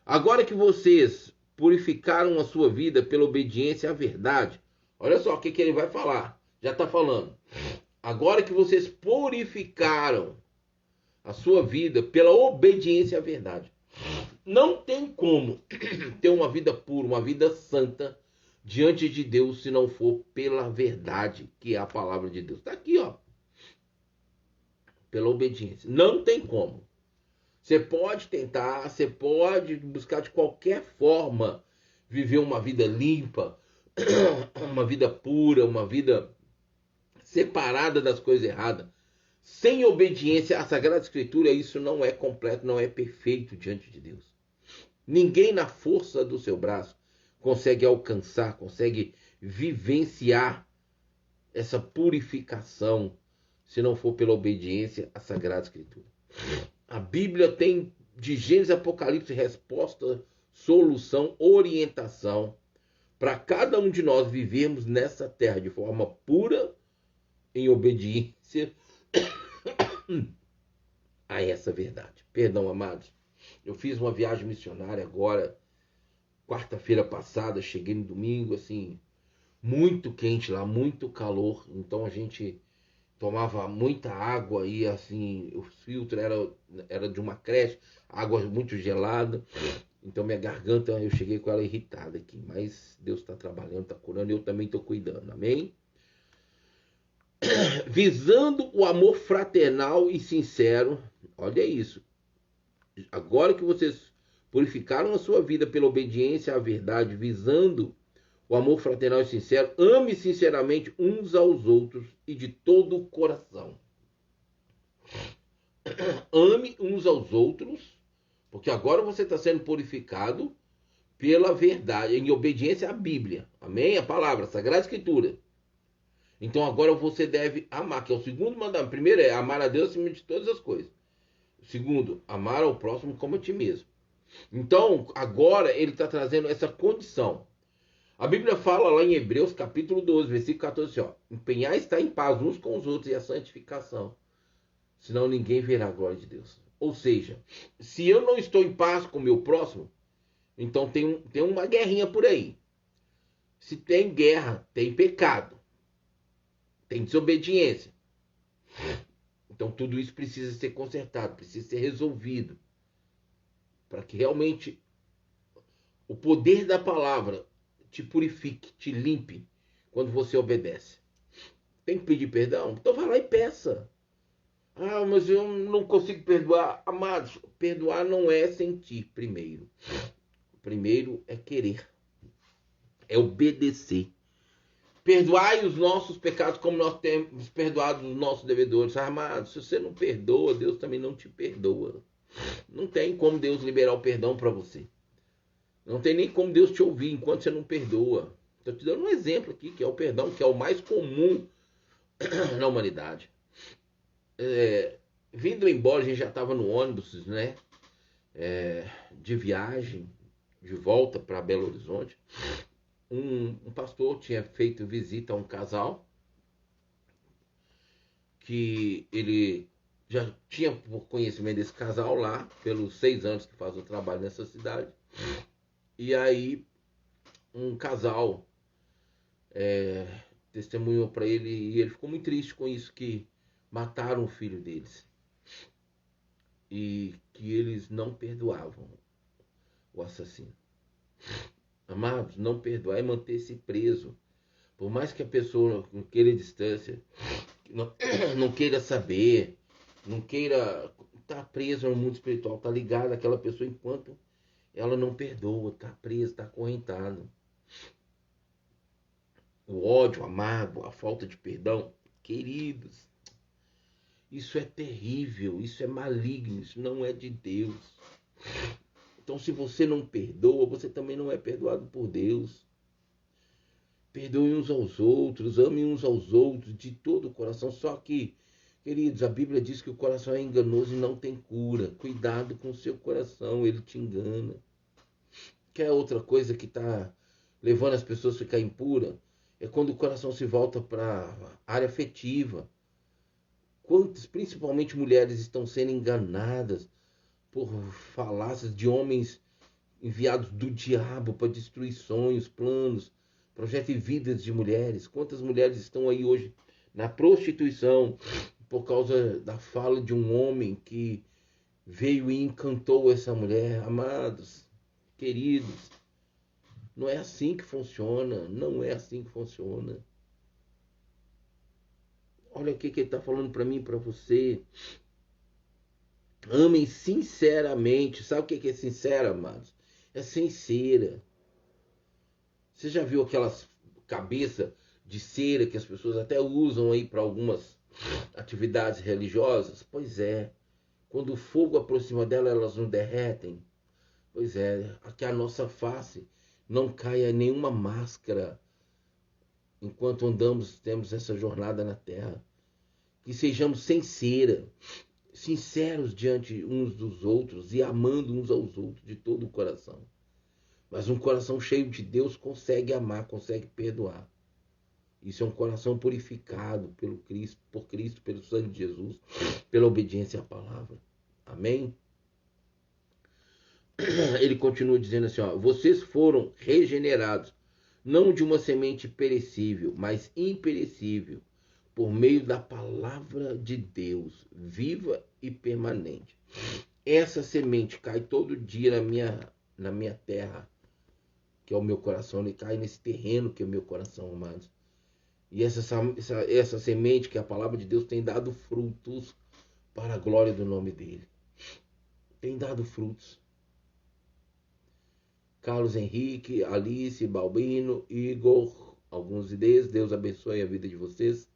Agora que vocês purificaram a sua vida pela obediência à verdade, olha só o que ele vai falar. Já está falando. Agora que vocês purificaram a sua vida pela obediência à verdade. Não tem como ter uma vida pura, uma vida santa diante de Deus se não for pela verdade, que é a palavra de Deus. Está aqui, ó. Pela obediência. Não tem como. Você pode tentar, você pode buscar de qualquer forma viver uma vida limpa, uma vida pura, uma vida separada das coisas erradas. Sem obediência à Sagrada Escritura, isso não é completo, não é perfeito diante de Deus. Ninguém na força do seu braço consegue alcançar, consegue vivenciar essa purificação se não for pela obediência à Sagrada Escritura. A Bíblia tem de Gênesis a Apocalipse resposta, solução, orientação para cada um de nós vivermos nessa terra de forma pura, em obediência a essa verdade. Perdão, amados. Eu fiz uma viagem missionária agora, quarta-feira passada, cheguei no domingo, assim, muito quente lá, muito calor. Então a gente tomava muita água e assim, o filtro era de uma creche, água muito gelada. Então minha garganta, eu cheguei com ela irritada aqui. Mas Deus está trabalhando, está curando, eu também estou cuidando. Amém? Visando o amor fraternal e sincero. Olha isso. Agora que vocês purificaram a sua vida pela obediência à verdade, visando o amor fraternal e sincero, ame sinceramente uns aos outros e de todo o coração. Ame uns aos outros, porque agora você está sendo purificado pela verdade, em obediência à Bíblia. Amém? A palavra, a Sagrada Escritura. Então agora você deve amar, que é o segundo mandamento. Primeiro é amar a Deus acima de todas as coisas. Segundo, amar ao próximo como a ti mesmo. Então, agora ele está trazendo essa condição. A Bíblia fala lá em Hebreus capítulo 12, versículo 14, assim, ó, empenhar está em paz uns com os outros e a santificação, senão ninguém verá a glória de Deus. Ou seja, se eu não estou em paz com o meu próximo, então tem uma guerrinha por aí. Se tem guerra, tem pecado, tem desobediência. Então tudo isso precisa ser consertado, precisa ser resolvido, para que realmente o poder da palavra te purifique, te limpe quando você obedece. Tem que pedir perdão? Então vai lá e peça. Ah, mas eu não consigo perdoar. Amados, perdoar não é sentir primeiro. Primeiro é querer. É obedecer. Perdoai os nossos pecados como nós temos perdoado os nossos devedores. Amados, se você não perdoa, Deus também não te perdoa. Não tem como Deus liberar o perdão para você. Não tem nem como Deus te ouvir enquanto você não perdoa. Estou te dando um exemplo aqui, que é o perdão, que é o mais comum na humanidade. Vindo embora, a gente já estava no ônibus, né? De viagem, de volta para Belo Horizonte. Um pastor tinha feito visita a um casal que ele já tinha conhecimento desse casal lá, pelos 6 anos que faz o trabalho nessa cidade. E aí, um casal testemunhou para ele e ele ficou muito triste com isso, que mataram o filho deles e que eles não perdoavam o assassino. Amados, não perdoar é manter-se preso, por mais que a pessoa não queira distância, não queira saber, não queira estar preso no mundo espiritual, tá ligado àquela pessoa enquanto ela não perdoa, tá preso, tá acorrentado. O ódio, a mágoa, a falta de perdão, queridos, isso é terrível, isso é maligno, isso não é de Deus. Então, se você não perdoa, você também não é perdoado por Deus. Perdoe uns aos outros, ame uns aos outros de todo o coração. Só que, queridos, a Bíblia diz que o coração é enganoso e não tem cura. Cuidado com o seu coração, ele te engana. Quer outra coisa que está levando as pessoas a ficar impuras? É quando o coração se volta para a área afetiva. Quantas, principalmente mulheres, estão sendo enganadas por falácias de homens enviados do diabo para destruir sonhos, planos, projetos e vidas de mulheres? Quantas mulheres estão aí hoje na prostituição por causa da fala de um homem que veio e encantou essa mulher? Amados, queridos, não é assim que funciona, não é assim que funciona. Olha o que ele está falando para mim e para você. Amem sinceramente. Sabe o que é sincera, amados? É sincera. Você já viu aquelas cabeças de cera que as pessoas até usam aí para algumas atividades religiosas? Pois é. Quando o fogo aproxima dela, elas não derretem. Pois é. Que a nossa face não caia nenhuma máscara enquanto andamos, temos essa jornada na terra. Que sejamos sinceros diante uns dos outros e amando uns aos outros de todo o coração. Mas um coração cheio de Deus consegue amar, consegue perdoar. Isso é um coração purificado por Cristo, pelo sangue de Jesus, pela obediência à palavra. Amém? Ele continua dizendo assim, ó, vocês foram regenerados, não de uma semente perecível, mas imperecível, por meio da palavra de Deus, viva e permanente. Essa semente cai todo dia na minha terra, que é o meu coração, ele cai nesse terreno que é o meu coração, amados. E essa semente, que é a palavra de Deus, tem dado frutos para a glória do nome dele. Tem dado frutos. Carlos Henrique, Alice, Balbino, Igor, alguns deles, Deus abençoe a vida de vocês.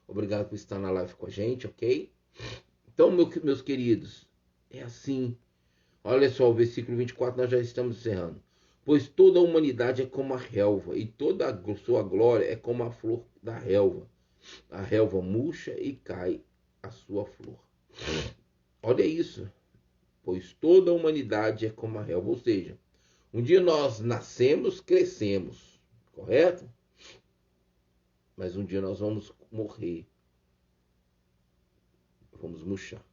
Obrigado por estar na live com a gente, ok? Então, meus queridos, é assim. Olha só, o versículo 24, nós já estamos encerrando. Pois toda a humanidade é como a relva, e toda a sua glória é como a flor da relva. A relva murcha e cai a sua flor. Olha isso. Pois toda a humanidade é como a relva. Ou seja, um dia nós nascemos, crescemos, correto? Mas um dia nós vamos morrer. Vamos murchar.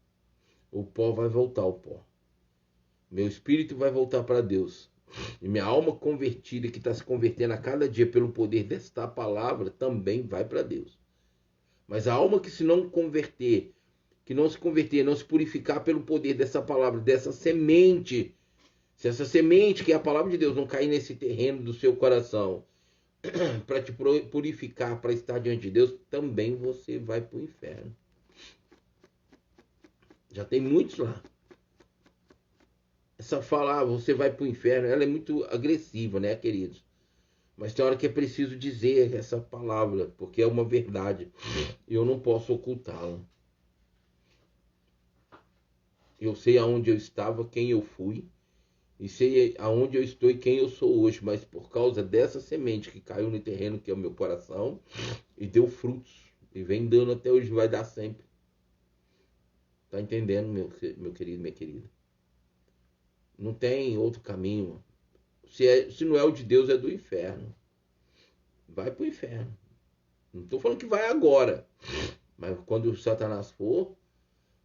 O pó vai voltar ao pó. Meu espírito vai voltar para Deus. E minha alma convertida, que está se convertendo a cada dia pelo poder desta palavra, também vai para Deus. Mas a alma que se não converter, não se purificar pelo poder dessa palavra, dessa semente, se essa semente, que é a palavra de Deus, não cair nesse terreno do seu coração, para te purificar, para estar diante de Deus, também você vai para o inferno. Já tem muitos lá. Essa fala, você vai para o inferno, ela é muito agressiva, né, queridos? Mas tem hora que é preciso dizer essa palavra, porque é uma verdade. E eu não posso ocultá-la. Eu sei aonde eu estava, quem eu fui, e sei aonde eu estou e quem eu sou hoje, mas por causa dessa semente que caiu no terreno que é o meu coração, e deu frutos, e vem dando até hoje, vai dar sempre. Tá entendendo, meu querido, minha querida? Não tem outro caminho. Se não é o de Deus, é do inferno. Vai pro inferno. Não estou falando que vai agora, mas quando o Satanás for,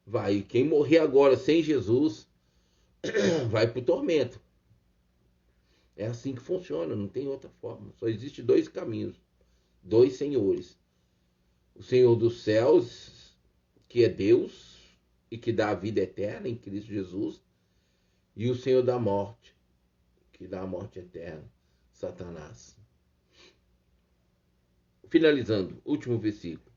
vai. E quem morrer agora sem Jesus, vai pro tormento. É assim que funciona, não tem outra forma. Só existe dois caminhos, dois senhores. O Senhor dos céus, que é Deus e que dá a vida eterna em Cristo Jesus, e o Senhor da morte, que dá a morte eterna, Satanás. Finalizando, último versículo.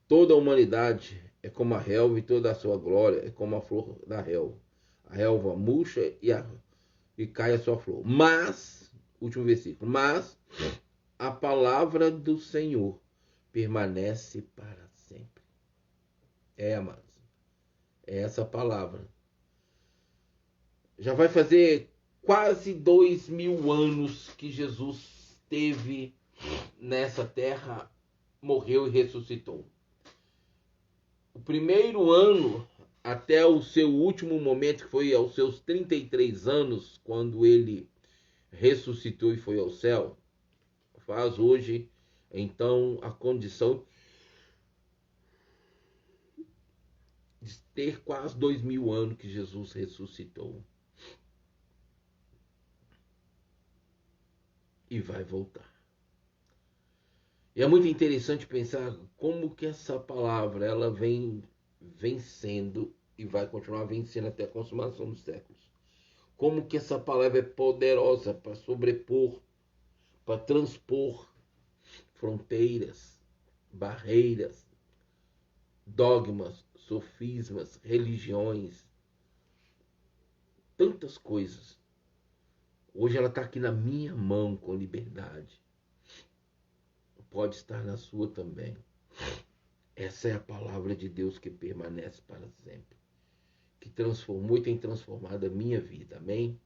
Toda a humanidade é como a relva, e toda a sua glória é como a flor da relva. A relva murcha e cai a sua flor. Mas, último versículo, mas a palavra do Senhor permanece para sempre. Amados, é essa palavra. Já vai fazer quase 2000 anos que Jesus esteve nessa terra, morreu e ressuscitou. O primeiro ano, até o seu último momento, que foi aos seus 33 anos, quando ele ressuscitou e foi ao céu, faz hoje, então, a condição de ter quase 2000 anos que Jesus ressuscitou. E vai voltar. E é muito interessante pensar como que essa palavra ela vem vencendo e vai continuar vencendo até a consumação dos séculos. Como que essa palavra é poderosa para sobrepor, para transpor fronteiras, barreiras, dogmas, sofismas, religiões, tantas coisas. Hoje ela está aqui na minha mão com liberdade. Pode estar na sua também. Essa é a palavra de Deus que permanece para sempre, que transformou e tem transformado a minha vida. Amém?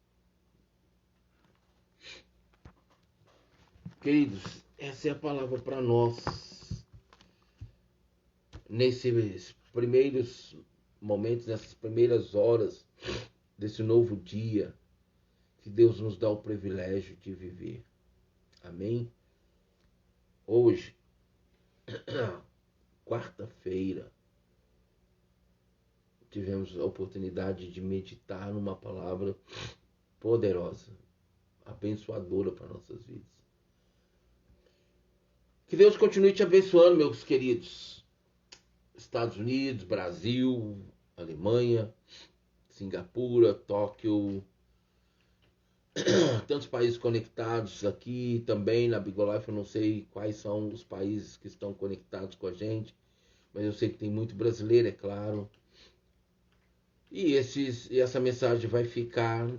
Queridos, essa é a palavra para nós. Nesses primeiros momentos, nessas primeiras horas desse novo dia, que Deus nos dá o privilégio de viver. Amém? Hoje, quarta-feira, tivemos a oportunidade de meditar numa palavra poderosa, abençoadora para nossas vidas. Que Deus continue te abençoando, meus queridos. Estados Unidos, Brasil, Alemanha, Singapura, Tóquio, tantos países conectados aqui também na Bigolife. Eu não sei quais são os países que estão conectados com a gente, mas eu sei que tem muito brasileiro, é claro. E essa mensagem vai ficar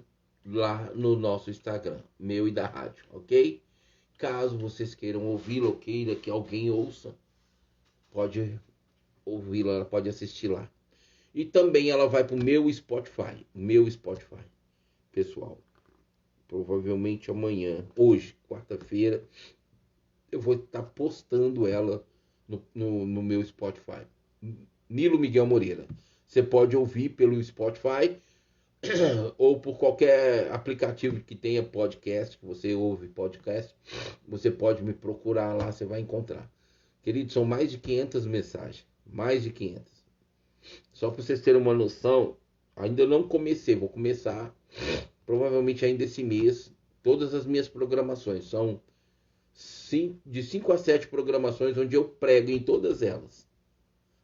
lá no nosso Instagram, meu e da rádio, ok? Caso vocês queiram ouvi-la ou queira que alguém ouça, pode ouvi-la, pode assistir lá. E também ela vai para o meu Spotify, pessoal. Provavelmente amanhã, hoje, quarta-feira, eu vou estar postando ela no meu Spotify. Nilo Miguel Moreira. Você pode ouvir pelo Spotify ou por qualquer aplicativo que tenha podcast, que você ouve podcast. Você pode me procurar lá, você vai encontrar. Queridos, são mais de 500 mensagens. Mais de 500. Só para vocês terem uma noção, ainda não comecei, vou começar provavelmente ainda esse mês. Todas as minhas programações são de 5 a 7 programações onde eu prego em todas elas.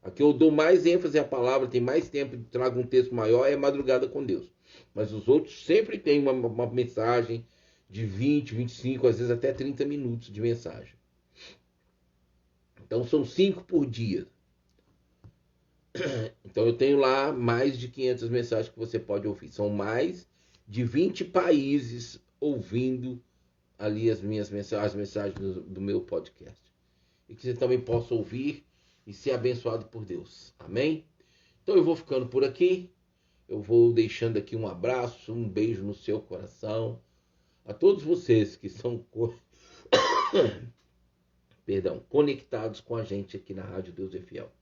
Aqui eu dou mais ênfase à palavra, tem mais tempo, trago um texto maior, é Madrugada com Deus. Mas os outros sempre tem uma mensagem de 20, 25, às vezes até 30 minutos de mensagem. Então são 5 por dia. Então eu tenho lá mais de 500 mensagens que você pode ouvir. São mais de 20 países ouvindo ali as mensagens do meu podcast. E que você também possa ouvir e ser abençoado por Deus. Amém? Então eu vou ficando por aqui. Eu vou deixando aqui um abraço, um beijo no seu coração. A todos vocês que são conectados com a gente aqui na Rádio Deus é Fiel.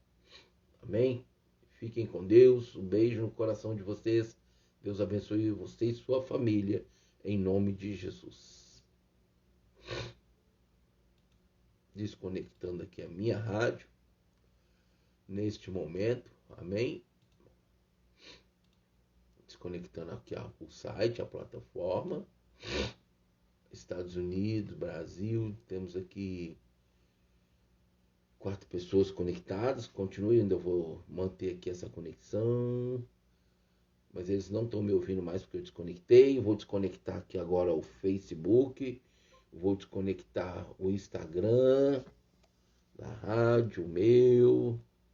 Amém? Fiquem com Deus. Um beijo no coração de vocês. Deus abençoe você e sua família. Em nome de Jesus. Desconectando aqui a minha rádio. Neste momento. Amém? Desconectando aqui o site, a plataforma. Estados Unidos, Brasil. Temos aqui 4 pessoas conectadas. Continue, ainda vou manter aqui essa conexão. Mas eles não estão me ouvindo mais porque eu desconectei. Vou desconectar aqui agora o Facebook. Vou desconectar o Instagram da rádio, meu.